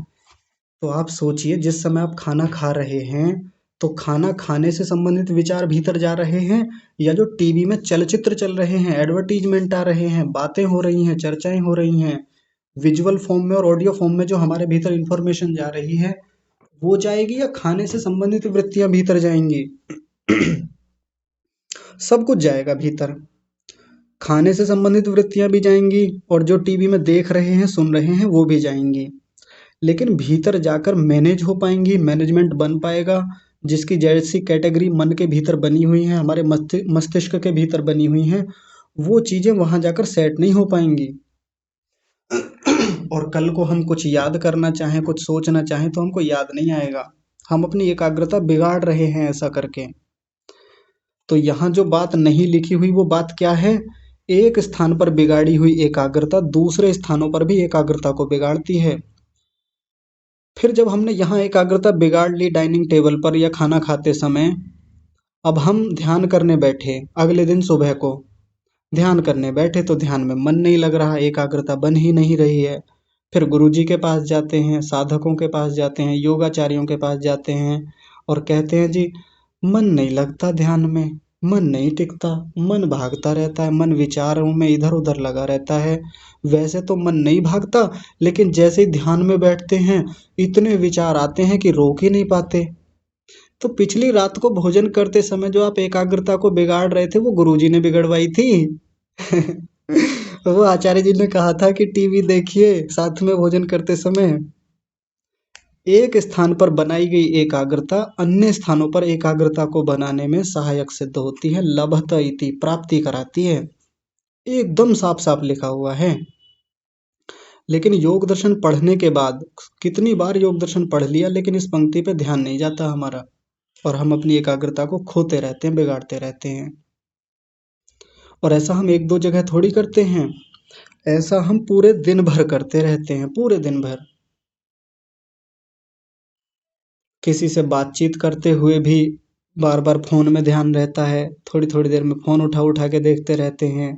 तो आप सोचिए, जिस समय आप खाना खा रहे हैं तो खाना खाने से संबंधित विचार भीतर जा रहे हैं, या जो टीवी में चलचित्र चल रहे हैं, एडवर्टीजमेंट आ रहे हैं, बातें हो रही हैं, चर्चाएं हो रही हैं, विजुअल फॉर्म में और ऑडियो फॉर्म में जो हमारे भीतर इंफॉर्मेशन जा रही है वो जाएगी, या खाने से संबंधित वृत्तियां भीतर जाएंगी। सब कुछ जाएगा भीतर, खाने से संबंधित वृत्तियां भी जाएंगी और जो टीवी में देख रहे हैं, सुन रहे हैं, वो भी जाएंगी। लेकिन भीतर जाकर मैनेज हो पाएंगी, मैनेजमेंट बन पाएगा, जिसकी जैसी कैटेगरी मन के भीतर बनी हुई है, हमारे मस्तिष्क के भीतर बनी हुई हैं, वो चीजें वहां जाकर सेट नहीं हो पाएंगी। और कल को हम कुछ याद करना चाहें, कुछ सोचना चाहें तो हमको याद नहीं आएगा, हम अपनी एकाग्रता बिगाड़ रहे हैं ऐसा करके। तो यहाँ जो बात नहीं लिखी हुई वो बात क्या है, एक स्थान पर बिगाड़ी हुई एकाग्रता दूसरे स्थानों पर भी एकाग्रता को बिगाड़ती है। फिर जब हमने यहाँ एकाग्रता बिगाड़ ली डाइनिंग टेबल पर या खाना खाते समय, अब हम ध्यान करने बैठे, अगले दिन सुबह को ध्यान करने बैठे तो ध्यान में मन नहीं लग रहा, एकाग्रता बन ही नहीं रही है। फिर गुरुजी के पास जाते हैं, साधकों के पास जाते हैं, योगाचार्यों के पास जाते हैं और कहते हैं जी मन नहीं लगता ध्यान में, मन नहीं टिकता, मन भागता रहता है, मन विचारों में इधर उधर लगा रहता है। वैसे तो मन नहीं भागता, लेकिन जैसे ही ध्यान में बैठते हैं इतने विचार आते हैं कि रोक ही नहीं पाते। तो पिछली रात को भोजन करते समय जो आप एकाग्रता को बिगाड़ रहे थे वो गुरुजी ने बिगड़वाई थी। वो आचार्य जी ने कहा था कि टीवी देखिए साथ में भोजन करते समय। एक स्थान पर बनाई गई एकाग्रता अन्य स्थानों पर एकाग्रता को बनाने में सहायक सिद्ध होती है। लभत इति, प्राप्ति कराती है। एकदम साफ साफ लिखा हुआ है। लेकिन योग दर्शन पढ़ने के बाद कितनी बार योग दर्शन पढ़ लिया, लेकिन इस पंक्ति पे ध्यान नहीं जाता हमारा, और हम अपनी एकाग्रता को खोते रहते हैं, बिगाड़ते रहते हैं। और ऐसा हम एक दो जगह थोड़ी करते हैं, ऐसा हम पूरे दिन भर करते रहते हैं, पूरे दिन भर। किसी से बातचीत करते हुए भी बार बार फोन में ध्यान रहता है, थोड़ी थोड़ी देर में फोन उठा उठा के देखते रहते हैं।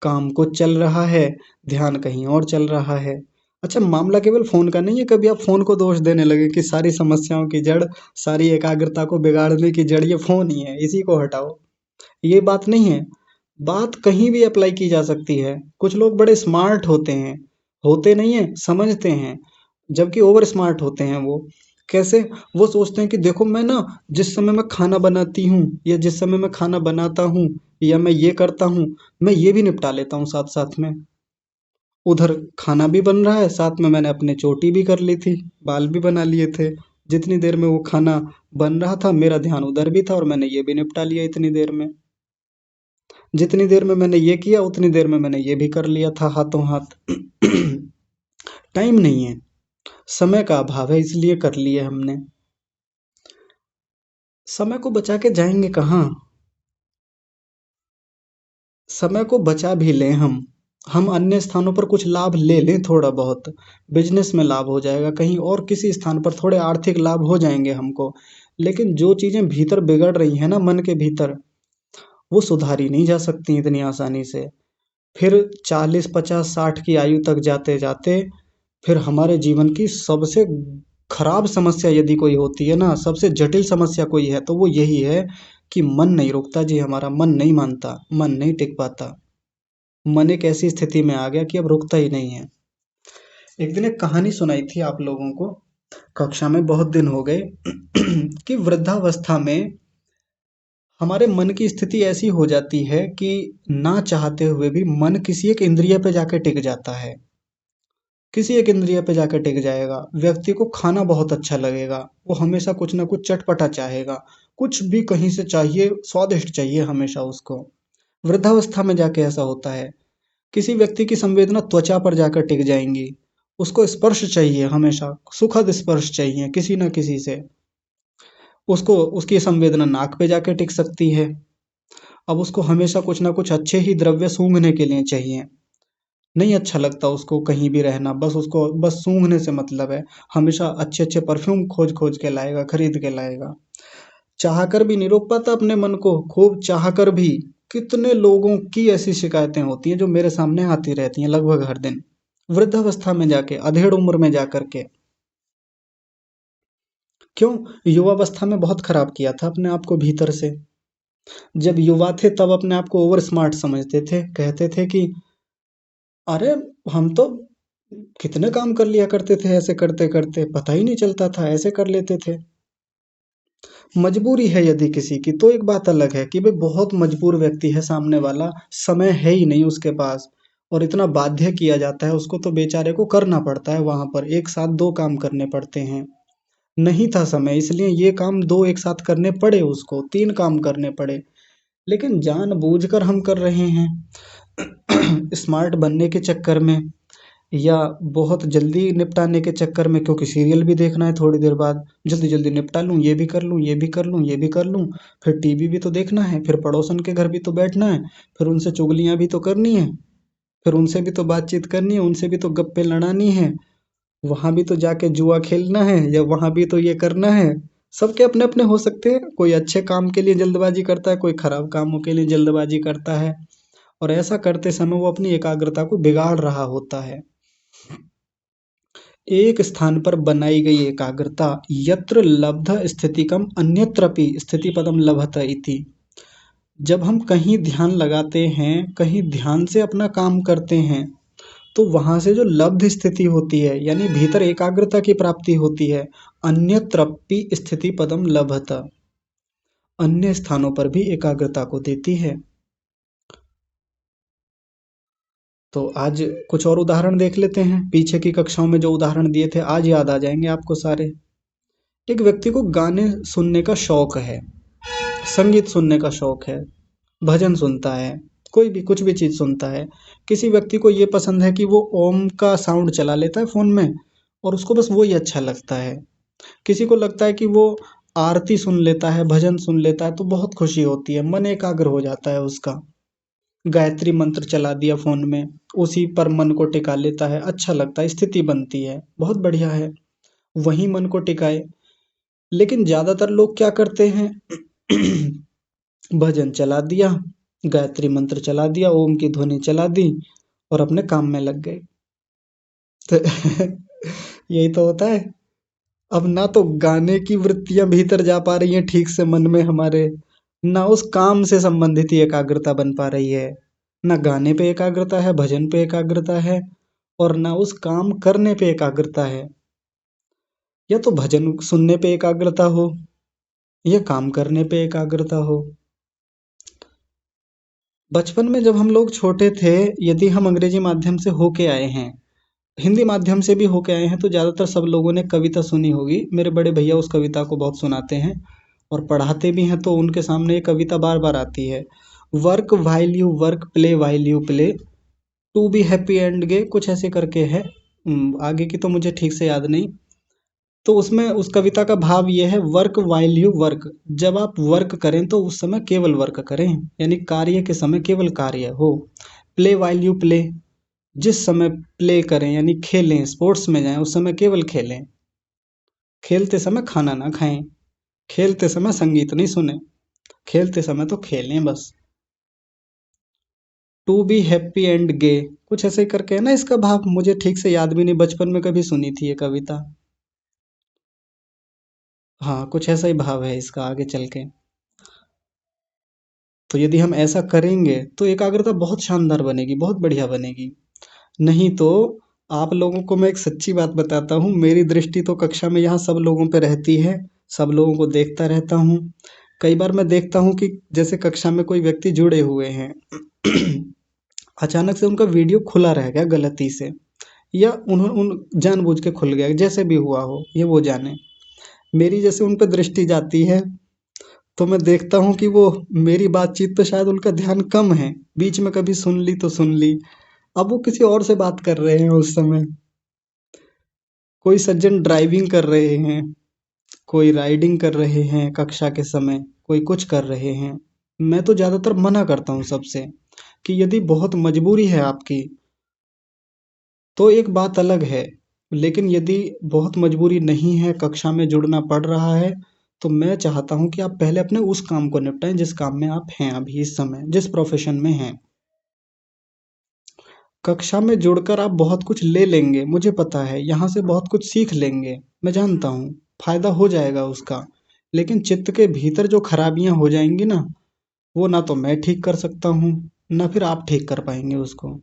काम कुछ चल रहा है, ध्यान कहीं और चल रहा है। अच्छा, मामला केवल फोन का नहीं है। कभी आप फोन को दोष देने लगे कि सारी समस्याओं की जड़, सारी एकाग्रता को बिगाड़ने की जड़ ये फोन ही है, इसी को हटाओ, ये बात नहीं है। बात कहीं भी अप्लाई की जा सकती है। कुछ लोग बड़े स्मार्ट होते हैं, होते नहीं है, समझते हैं, जबकि ओवर स्मार्ट होते हैं वो। कैसे? वो सोचते हैं कि देखो मैं ना, जिस समय मैं खाना बनाती हूँ या जिस समय मैं खाना बनाता हूँ या मैं ये करता हूँ, मैं ये भी निपटा लेता हूँ साथ साथ में। उधर खाना भी बन रहा है, साथ में मैंने अपने चोटी भी कर ली थी, बाल भी बना लिए थे। जितनी देर में वो खाना बन रहा था मेरा ध्यान उधर भी था और मैंने ये भी निपटा लिया इतनी देर में। जितनी देर में मैंने ये किया उतनी देर में मैंने ये भी कर लिया था हाथों हाथ। टाइम नहीं है, समय का अभाव है, इसलिए कर लिए हमने। समय को बचा के जाएंगे कहाँ? समय को बचा भी लें हम अन्य स्थानों पर कुछ लाभ ले लें, थोड़ा बहुत बिजनेस में लाभ हो जाएगा, कहीं और किसी स्थान पर थोड़े आर्थिक लाभ हो जाएंगे हमको। लेकिन जो चीजें भीतर बिगड़ रही हैं ना मन के भीतर, वो सुधारी नहीं जा सकती इतनी आसानी से। फिर 40 50 60 की आयु तक जाते जाते फिर हमारे जीवन की सबसे खराब समस्या यदि कोई होती है ना, सबसे जटिल समस्या कोई है, तो वो यही है कि मन नहीं रुकता जी, हमारा मन नहीं मानता, मन नहीं टिक पाता। मन एक ऐसी स्थिति में आ गया कि अब रुकता ही नहीं है। एक दिन एक कहानी सुनाई थी आप लोगों को कक्षा में, बहुत दिन हो गए कि वृद्धावस्था में हमारे मन की स्थिति ऐसी हो जाती है कि ना चाहते हुए भी मन किसी एक इंद्रिय पे जाके टिक जाता है। किसी एक इंद्रिय पे जाकर टिक जाएगा। व्यक्ति को खाना बहुत अच्छा लगेगा, वो हमेशा कुछ ना कुछ चटपटा चाहेगा, कुछ भी कहीं से चाहिए, स्वादिष्ट चाहिए हमेशा उसको। वृद्धावस्था में जाके ऐसा होता है। किसी व्यक्ति की संवेदना त्वचा पर जाकर टिक जाएंगी, उसको स्पर्श चाहिए, हमेशा सुखद स्पर्श चाहिए किसी ना किसी से। उसको उसकी संवेदना नाक पे जाके टिक सकती है। अब उसको हमेशा कुछ ना कुछ अच्छे ही द्रव्य सूंघने के लिए चाहिए। नहीं अच्छा लगता उसको कहीं भी रहना, बस उसको बस सूंघने से मतलब है। हमेशा अच्छे अच्छे परफ्यूम खोज खोज के लाएगा, खरीद के लाएगा। चाह कर भी नहीं रोक पाता अपने मन को, खूब चाह कर भी। कितने लोगों की ऐसी शिकायतें होती हैं जो मेरे सामने आती रहती हैं लगभग हर दिन, वृद्धावस्था में जाके, अधेड़ उम्र में जाकर के। क्यों? युवावस्था में बहुत खराब किया था अपने आप को भीतर से। जब युवा थे तब अपने आप को ओवर स्मार्ट समझते थे, कहते थे कि अरे हम तो कितने काम कर लिया करते थे, ऐसे करते करते पता ही नहीं चलता था, ऐसे कर लेते थे। मजबूरी है यदि किसी की तो एक बात अलग है कि भाई बहुत मजबूर व्यक्ति है सामने वाला, समय है ही नहीं उसके पास, और इतना बाध्य किया जाता है उसको, तो बेचारे को करना पड़ता है, वहां पर एक साथ दो काम करने पड़ते हैं। नहीं था समय, इसलिए ये काम दो एक साथ करने पड़े, उसको तीन काम करने पड़े। लेकिन जानबूझकर हम कर रहे हैं स्मार्ट बनने के चक्कर में, या बहुत जल्दी निपटाने के चक्कर में, क्योंकि सीरियल भी देखना है थोड़ी देर बाद, जल्दी जल्दी निपटा लूँ, ये भी कर लूँ, ये भी कर लूँ, ये भी कर लूँ। फिर टीवी भी तो देखना है, फिर पड़ोसन के घर भी तो बैठना है, फिर उनसे चुगलियाँ भी तो करनी है, फिर उनसे भी तो बातचीत करनी है, उनसे भी तो गप्पे लड़ानी है, वहां भी तो जाके जुआ खेलना है, या वहां भी तो ये करना है। सबके अपने अपने हो सकते हैं, कोई अच्छे काम के लिए जल्दबाजी करता है, कोई खराब कामों के लिए जल्दबाजी करता है, और ऐसा करते समय वो अपनी एकाग्रता को बिगाड़ रहा होता है। एक स्थान पर बनाई गई एकाग्रता यत्र लब्ध स्थितिकम अन्यत्रपि स्थितिपदम लभत इति। जब हम कहीं ध्यान लगाते हैं, कहीं ध्यान से अपना काम करते हैं, तो वहां से जो लब्ध स्थिति होती है, यानी भीतर एकाग्रता की प्राप्ति होती है, अन्यत्रपि स्थिति पदम लभत, अन्य स्थानों पर भी एकाग्रता को देती है। तो आज कुछ और उदाहरण देख लेते हैं। पीछे की कक्षाओं में जो उदाहरण दिए थे आज याद आ जाएंगे आपको सारे। एक व्यक्ति को गाने सुनने का शौक है, संगीत सुनने का शौक है, भजन सुनता है, कोई भी कुछ भी चीज़ सुनता है। किसी व्यक्ति को ये पसंद है कि वो ओम का साउंड चला लेता है फ़ोन में और उसको बस वो ही अच्छा लगता है। किसी को लगता है कि वो आरती सुन लेता है, भजन सुन लेता है तो बहुत खुशी होती है, मन एकाग्र हो जाता है उसका। गायत्री मंत्र चला दिया फ़ोन में, उसी पर मन को टिका लेता है, अच्छा लगता है, स्थिति बनती है, बहुत बढ़िया है, वहीं मन को टिकाए। लेकिन ज़्यादातर लोग क्या करते हैं भजन चला दिया, गायत्री मंत्र चला दिया, ओम की ध्वनि चला दी और अपने काम में लग गए। तो यही तो होता है। अब ना तो गाने की वृत्तियां भीतर जा पा रही हैं ठीक से मन में हमारे, ना उस काम से संबंधित ही एकाग्रता बन पा रही है। ना गाने पे एकाग्रता है, भजन पे एकाग्रता है, और ना उस काम करने पे एकाग्रता है। या तो भजन सुनने पे एकाग्रता हो या काम करने पे एकाग्रता हो। बचपन में जब हम लोग छोटे थे, यदि हम अंग्रेजी माध्यम से होके आए हैं, हिंदी माध्यम से भी होके आए हैं, तो ज़्यादातर सब लोगों ने कविता सुनी होगी। मेरे बड़े भैया उस कविता को बहुत सुनाते हैं और पढ़ाते भी हैं, तो उनके सामने ये कविता बार बार आती है। Work while you work, play while you play, to be happy and gay, कुछ ऐसे करके है। आगे की तो मुझे ठीक से याद नहीं। तो उसमें उस कविता का भाव ये है, वर्क वाइल यू वर्क, जब आप वर्क करें तो उस समय केवल वर्क करें, यानी कार्य के समय केवल कार्य हो। प्ले वाइल यू प्ले, जिस समय प्ले करें यानी खेलें, स्पोर्ट्स में जाएं, उस समय केवल खेलें। खेलते समय खाना ना खाएं, खेलते समय संगीत नहीं सुने, खेलते समय तो खेलें बस। To be happy and gay, कुछ ऐसे ही करके है ना इसका भाव, मुझे ठीक से याद भी नहीं, बचपन में कभी सुनी थी ये कविता। हाँ, कुछ ऐसा ही भाव है इसका आगे चल के। तो यदि हम ऐसा करेंगे तो एकाग्रता बहुत शानदार बनेगी, बहुत बढ़िया बनेगी। नहीं तो आप लोगों को मैं एक सच्ची बात बताता हूँ, मेरी दृष्टि तो कक्षा में यहाँ सब लोगों पे रहती है, सब लोगों को देखता रहता हूँ। कई बार मैं देखता हूँ कि जैसे कक्षा में कोई व्यक्ति जुड़े हुए हैं अचानक से उनका वीडियो खुला रह गया गलती से, या उन्होंने उन जानबूझ के खुल गया, जैसे भी हुआ हो ये वो जाने। मेरी जैसे उन पर दृष्टि जाती है तो मैं देखता हूँ कि वो मेरी बातचीत पे शायद उनका ध्यान कम है, बीच में कभी सुन ली तो सुन ली, अब वो किसी और से बात कर रहे हैं उस समय। कोई सज्जन ड्राइविंग कर रहे हैं, कोई राइडिंग कर रहे हैं कक्षा के समय, कोई कुछ कर रहे हैं। मैं तो ज़्यादातर मना करता हूँ सबसे कि यदि बहुत मजबूरी है आपकी तो एक बात अलग है, लेकिन यदि बहुत मजबूरी नहीं है, कक्षा में जुड़ना पड़ रहा है, तो मैं चाहता हूँ कि आप पहले अपने उस काम को निपटाएं जिस काम में आप हैं अभी इस समय, जिस प्रोफेशन में हैं। कक्षा में जुड़कर आप बहुत कुछ ले लेंगे, मुझे पता है, यहाँ से बहुत कुछ सीख लेंगे, मैं जानता हूँ, फायदा हो जाएगा उसका। लेकिन चित्त के भीतर जो खराबियां हो जाएंगी ना, वो ना तो मैं ठीक कर सकता हूँ, ना फिर आप ठीक कर पाएंगे उसको।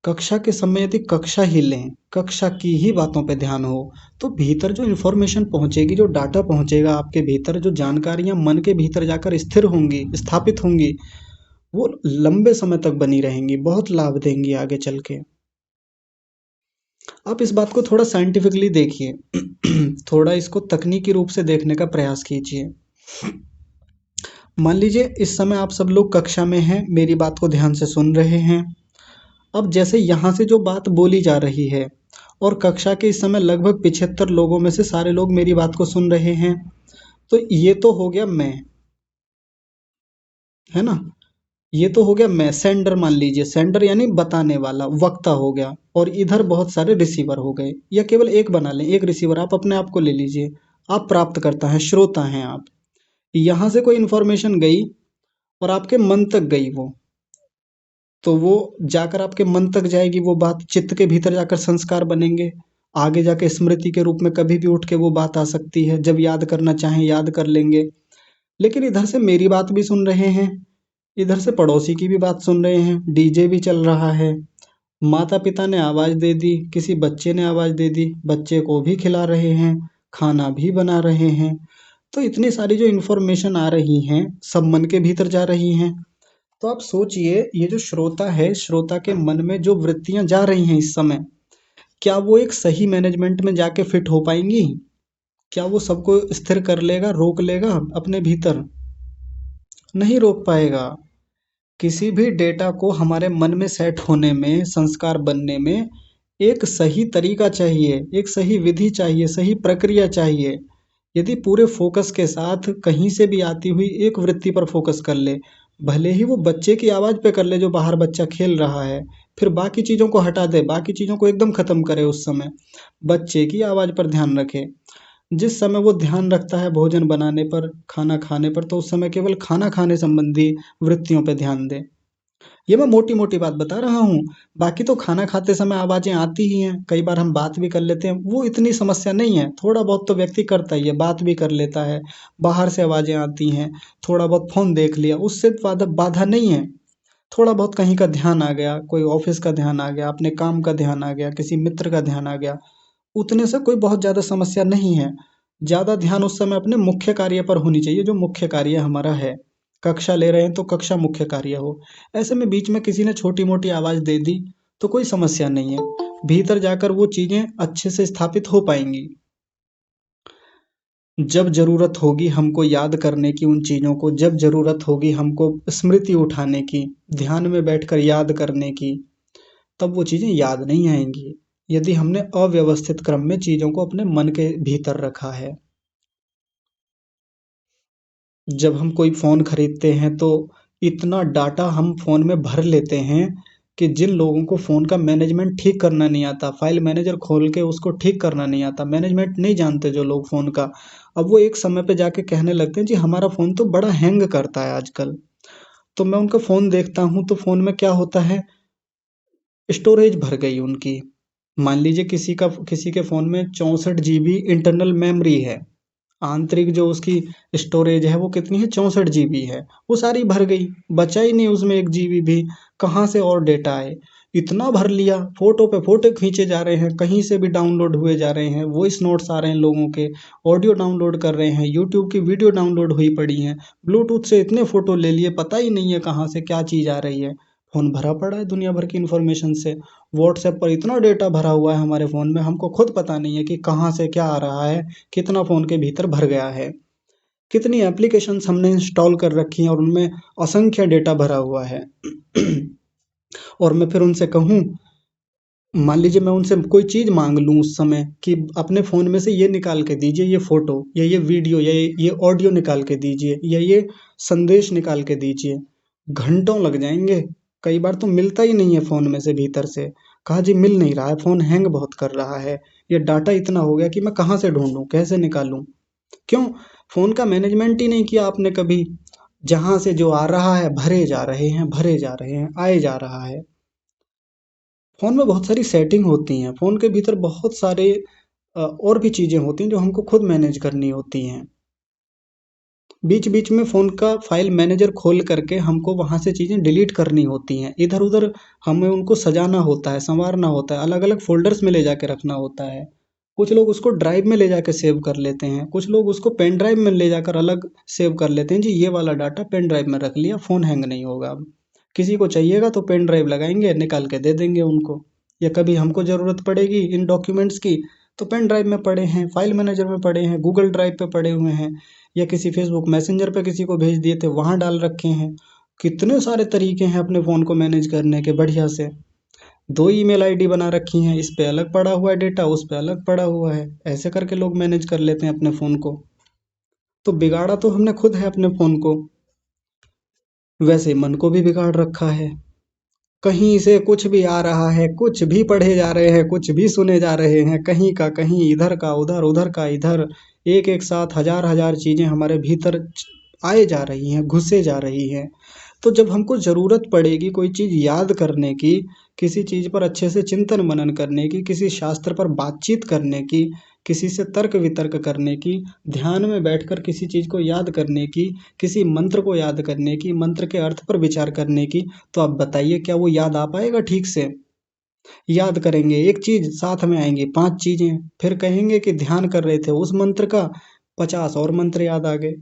कक्षा के समय यदि कक्षा ही लें, कक्षा की ही बातों पे ध्यान हो, तो भीतर जो इन्फॉर्मेशन पहुंचेगी, जो डाटा पहुंचेगा आपके भीतर, जो जानकारियां मन के भीतर जाकर स्थिर होंगी, स्थापित होंगी, वो लंबे समय तक बनी रहेंगी, बहुत लाभ देंगी आगे चल के। आप इस बात को थोड़ा साइंटिफिकली देखिए थोड़ा इसको तकनीकी रूप से देखने का प्रयास कीजिए। मान लीजिए इस समय आप सब लोग कक्षा में हैं, मेरी बात को ध्यान से सुन रहे हैं। अब जैसे यहाँ से जो बात बोली जा रही है और कक्षा के इस समय लगभग 75 लोगों में से सारे लोग मेरी बात को सुन रहे हैं, तो ये तो हो गया मैं, है ना, ये तो हो गया मैं, सेंडर मान लीजिए, सेंडर यानी बताने वाला, वक्ता हो गया, और इधर बहुत सारे रिसीवर हो गए, या केवल एक बना लें, एक रिसीवर आप अपने आप को ले लीजिए, आप प्राप्त करता हैं, श्रोता हैं आप। यहाँ से कोई इन्फॉर्मेशन गई और आपके मन तक गई वो, तो वो जाकर आपके मन तक जाएगी, वो बात चित्त के भीतर जाकर संस्कार बनेंगे, आगे जाके स्मृति के रूप में कभी भी उठ के वो बात आ सकती है, जब याद करना चाहें याद कर लेंगे। लेकिन इधर से मेरी बात भी सुन रहे हैं, इधर से पड़ोसी की भी बात सुन रहे हैं, डीजे भी चल रहा है, माता पिता ने आवाज़ दे दी, किसी बच्चे ने आवाज़ दे दी, बच्चे को भी खिला रहे हैं, खाना भी बना रहे हैं। तो इतनी सारी जो इन्फॉर्मेशन आ रही हैं, सब मन के भीतर जा रही हैं। तो आप सोचिए, ये जो श्रोता है, श्रोता के मन में जो वृत्तियां जा रही हैं इस समय, क्या वो एक सही मैनेजमेंट में जाके फिट हो पाएंगी? क्या वो सबको स्थिर कर लेगा, रोक लेगा अपने भीतर? नहीं रोक पाएगा। किसी भी डेटा को हमारे मन में सेट होने में, संस्कार बनने में एक सही तरीका चाहिए, एक सही विधि चाहिए, सही प्रक्रिया चाहिए। यदि पूरे फोकस के साथ कहीं से भी आती हुई एक वृत्ति पर फोकस कर ले, भले ही वो बच्चे की आवाज़ पे कर ले जो बाहर बच्चा खेल रहा है, फिर बाकी चीज़ों को हटा दे, बाकी चीज़ों को एकदम ख़त्म करे, उस समय बच्चे की आवाज़ पर ध्यान रखे। जिस समय वो ध्यान रखता है भोजन बनाने पर, खाना खाने पर, तो उस समय केवल खाना खाने संबंधी वृत्तियों पर ध्यान दे। ये मैं मोटी मोटी बात बता रहा हूँ। बाकी तो खाना खाते समय आवाज़ें आती ही हैं, कई बार हम बात भी कर लेते हैं, वो इतनी समस्या नहीं है। थोड़ा बहुत तो व्यक्ति करता ही है, बात भी कर लेता है, बाहर से आवाज़ें आती हैं, थोड़ा बहुत फ़ोन देख लिया, उससे बाधा बाधा नहीं है। थोड़ा बहुत कहीं का ध्यान आ गया, कोई ऑफिस का ध्यान आ गया, अपने काम का ध्यान आ गया, किसी मित्र का ध्यान आ गया, उतने से कोई बहुत ज़्यादा समस्या नहीं है। ज़्यादा ध्यान उस समय अपने मुख्य कार्य पर होनी चाहिए, जो मुख्य कार्य हमारा है। कक्षा ले रहे हैं तो कक्षा मुख्य कार्य हो। ऐसे में बीच में किसी ने छोटी मोटी आवाज़ दे दी तो कोई समस्या नहीं है, भीतर जाकर वो चीज़ें अच्छे से स्थापित हो पाएंगी। जब ज़रूरत होगी हमको याद करने की उन चीज़ों को, जब ज़रूरत होगी हमको स्मृति उठाने की, ध्यान में बैठकर याद करने की, तब वो चीज़ें याद नहीं आएंगी, यदि हमने अव्यवस्थित क्रम में चीज़ों को अपने मन के भीतर रखा है। जब हम कोई फ़ोन खरीदते हैं तो इतना डाटा हम फ़ोन में भर लेते हैं कि जिन लोगों को फ़ोन का मैनेजमेंट ठीक करना नहीं आता, फ़ाइल मैनेजर खोल के उसको ठीक करना नहीं आता, मैनेजमेंट नहीं जानते जो लोग फ़ोन का, अब वो एक समय पे जाके कहने लगते हैं जी हमारा फ़ोन तो बड़ा हैंग करता है आजकल। तो मैं उनका फ़ोन देखता हूँ तो फ़ोन में क्या होता है, स्टोरेज भर गई उनकी। मान लीजिए किसी के फ़ोन में 64 जीबी इंटरनल मेमोरी है, आंतरिक जो उसकी स्टोरेज है वो कितनी है, 64 जीबी है, वो सारी भर गई, बचा ही नहीं उसमें 1 जीबी भी। कहाँ से और डेटा आए? इतना भर लिया, फोटो पे फोटो खींचे जा रहे हैं, कहीं से भी डाउनलोड हुए जा रहे हैं, वॉइस नोट्स आ रहे हैं लोगों के, ऑडियो डाउनलोड कर रहे हैं, यूट्यूब की वीडियो डाउनलोड हुई पड़ी हैं, ब्लूटूथ से इतने फोटो ले लिए, पता ही नहीं है कहाँ से क्या चीज़ आ रही है। फ़ोन भरा पड़ा है दुनिया भर की इन्फॉर्मेशन से। व्हाट्सएप पर इतना डेटा भरा हुआ है हमारे फ़ोन में, हमको खुद पता नहीं है कि कहाँ से क्या आ रहा है, कितना फ़ोन के भीतर भर गया है, कितनी एप्लीकेशंस हमने इंस्टॉल कर रखी हैं और उनमें असंख्य डेटा भरा हुआ है। और मैं फिर उनसे कहूँ, मान लीजिए मैं उनसे कोई चीज़ मांग लूँ उस समय कि अपने फ़ोन में से ये निकाल के दीजिए, ये फ़ोटो या ये वीडियो या ये ऑडियो निकाल के दीजिए या ये संदेश निकाल के दीजिए, घंटों लग जाएंगे। कई बार तो मिलता ही नहीं है फ़ोन में से भीतर से, कहा जी मिल नहीं रहा है, फ़ोन हैंग बहुत कर रहा है, ये डाटा इतना हो गया कि मैं कहाँ से ढूंढूं, कैसे निकालूं। क्यों? फ़ोन का मैनेजमेंट ही नहीं किया आपने कभी। जहाँ से जो आ रहा है भरे जा रहे हैं, भरे जा रहे हैं, आए जा रहा है। फ़ोन में बहुत सारी सेटिंग होती हैं, फ़ोन के भीतर बहुत सारे और भी चीज़ें होती हैं जो हमको खुद मैनेज करनी होती हैं। बीच बीच में फ़ोन का फाइल मैनेजर खोल करके हमको वहाँ से चीज़ें डिलीट करनी होती हैं, इधर उधर हमें उनको सजाना होता है, संवारना होता है, अलग अलग फोल्डर्स में ले जाके रखना होता है। कुछ लोग उसको ड्राइव में ले जाके सेव कर लेते हैं, कुछ लोग उसको पेन ड्राइव में ले जाकर अलग सेव कर लेते हैं, जी ये वाला डाटा पेन ड्राइव में रख लिया, फ़ोन हैंग नहीं होगा अब। किसी को चाहिएगा तो पेन ड्राइव लगाएंगे, निकाल के दे देंगे उनको, या कभी हमको ज़रूरत पड़ेगी इन डॉक्यूमेंट्स की तो पेन ड्राइव में पड़े हैं, फाइल मैनेजर में पड़े हैं, गूगल ड्राइव पे पड़े हुए हैं, या किसी फेसबुक मैसेंजर पे किसी को भेज दिए थे वहाँ डाल रखे हैं। कितने सारे तरीके हैं अपने फ़ोन को मैनेज करने के बढ़िया से। 2 ईमेल आईडी बना रखी हैं, इस पे अलग पड़ा हुआ है डेटा, उस पे अलग पड़ा हुआ है, ऐसे करके लोग मैनेज कर लेते हैं अपने फ़ोन को। तो बिगाड़ा तो हमने खुद है अपने फ़ोन को, वैसे मन को भी बिगाड़ रखा है। कहीं से कुछ भी आ रहा है, कुछ भी पढ़े जा रहे हैं, कुछ भी सुने जा रहे हैं, कहीं का कहीं, इधर का उधर, उधर का इधर, एक एक साथ हजार हजार चीज़ें हमारे भीतर आए जा रही हैं, घुसे जा रही हैं। तो जब हमको ज़रूरत पड़ेगी कोई चीज़ याद करने की, किसी चीज़ पर अच्छे से चिंतन मनन करने की, किसी शास्त्र पर बातचीत करने की, किसी से तर्क वितर्क करने की, ध्यान में बैठकर किसी चीज़ को याद करने की, किसी मंत्र को याद करने की, मंत्र के अर्थ पर विचार करने की, तो आप बताइए क्या वो याद आ पाएगा ठीक से? याद करेंगे एक चीज़, साथ में आएंगी 5 चीज़ें, फिर कहेंगे कि ध्यान कर रहे थे उस मंत्र का, 50 और मंत्र याद आ गए।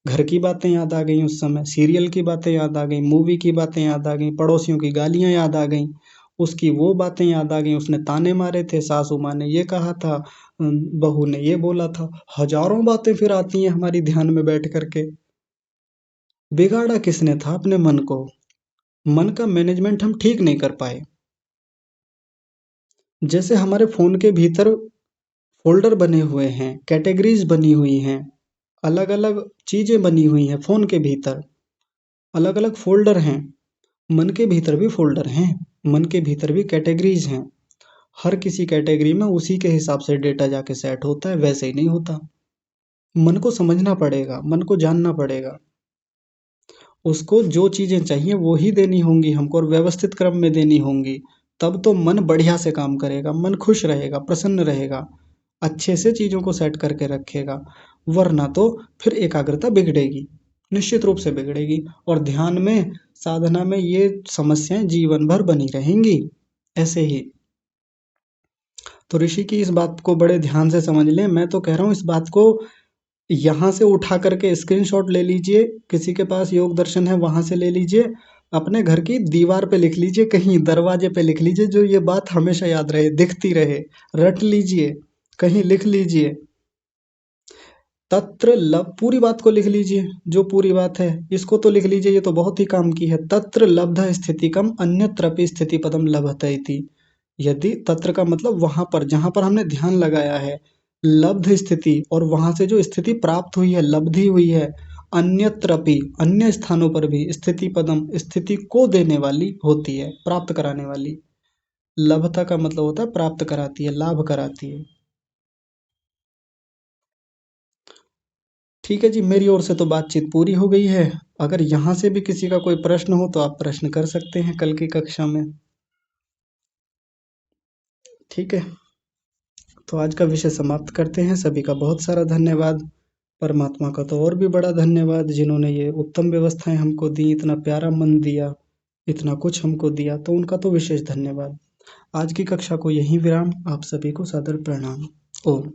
घर की बातें याद आ गई उस समय, सीरियल की बातें याद आ गई, मूवी की बातें याद आ गई, पड़ोसियों की गालियाँ याद आ गईं, उसकी वो बातें याद आ गईं, उसने ताने मारे थे, सासू माँ ने ये कहा था, बहू ने ये बोला था, हज़ारों बातें फिर आती हैं हमारी ध्यान में बैठ कर के। बिगाड़ा किसने था अपने मन को? मन का मैनेजमेंट हम ठीक नहीं कर पाए। जैसे हमारे फ़ोन के भीतर फ़ोल्डर बने हुए हैं, कैटेगरीज़ बनी हुई हैं, अलग-अलग चीज़ें बनी हुई हैं फ़ोन के भीतर, अलग-अलग फ़ोल्डर हैं। मन के भीतर भी फ़ोल्डर हैं, मन के भीतर भी कैटेगरीज़ हैं। हर किसी कैटेगरी में उसी के हिसाब से डेटा जाके सेट होता है, वैसे ही नहीं होता। मन को समझना पड़ेगा, मन को जानना पड़ेगा। उसको जो चीज़ें चाहिए वो ही देनी होंगी हमको, और व्यवस्थित क्रम में देनी होंगी। तब तो मन बढ़िया से काम करेगा, मन खुश रहेगा, प्रसन्न रहेगा, अच्छे से चीज़ों को सेट करके रखेगा। वरना तो फिर एकाग्रता बिगड़ेगी, निश्चित रूप से बिगड़ेगी, और ध्यान में, साधना में ये समस्याएं जीवन भर बनी रहेंगी ऐसे ही। तो ऋषि की इस बात को बड़े ध्यान से समझ लें। मैं तो कह रहा हूँ इस बात को यहाँ से उठा करके स्क्रीनशॉट ले लीजिए, किसी के पास योग दर्शन है वहाँ से ले लीजिए, अपने घर की दीवार पे लिख लीजिए, कहीं दरवाजे पे लिख लीजिए, जो ये बात हमेशा याद रहे, दिखती रहे, रट लीजिए, कहीं लिख लीजिए। तत्र लब, पूरी बात को लिख लीजिए, जो पूरी बात है इसको तो लिख लीजिए, ये तो बहुत ही काम की है। तत्र लब्ध स्थितिकम अन्यत्रपि स्थिति पदम लभते इति। यदि तत्र का मतलब वहां पर, जहां पर हमने ध्यान लगाया है, लब्ध स्थिति, और वहां से जो स्थिति प्राप्त हुई है, लब्धि हुई है, अन्यत्रपि, अन्य स्थानों पर भी, स्थिति पदम, स्थिति को देने वाली होती है, प्राप्त कराने वाली। लभता का मतलब होता है प्राप्त कराती है, लाभ कराती है। ठीक है जी, मेरी ओर से तो बातचीत पूरी हो गई है। अगर यहाँ से भी किसी का कोई प्रश्न हो तो आप प्रश्न कर सकते हैं कल की कक्षा में। ठीक है, तो आज का विषय समाप्त करते हैं। सभी का बहुत सारा धन्यवाद। परमात्मा का तो और भी बड़ा धन्यवाद, जिन्होंने ये उत्तम व्यवस्थाएं हमको दी, इतना प्यारा मन दिया, इतना कुछ हमको दिया, तो उनका तो विशेष धन्यवाद। आज की कक्षा को यहीं विराम। आप सभी को सादर प्रणाम। ओम।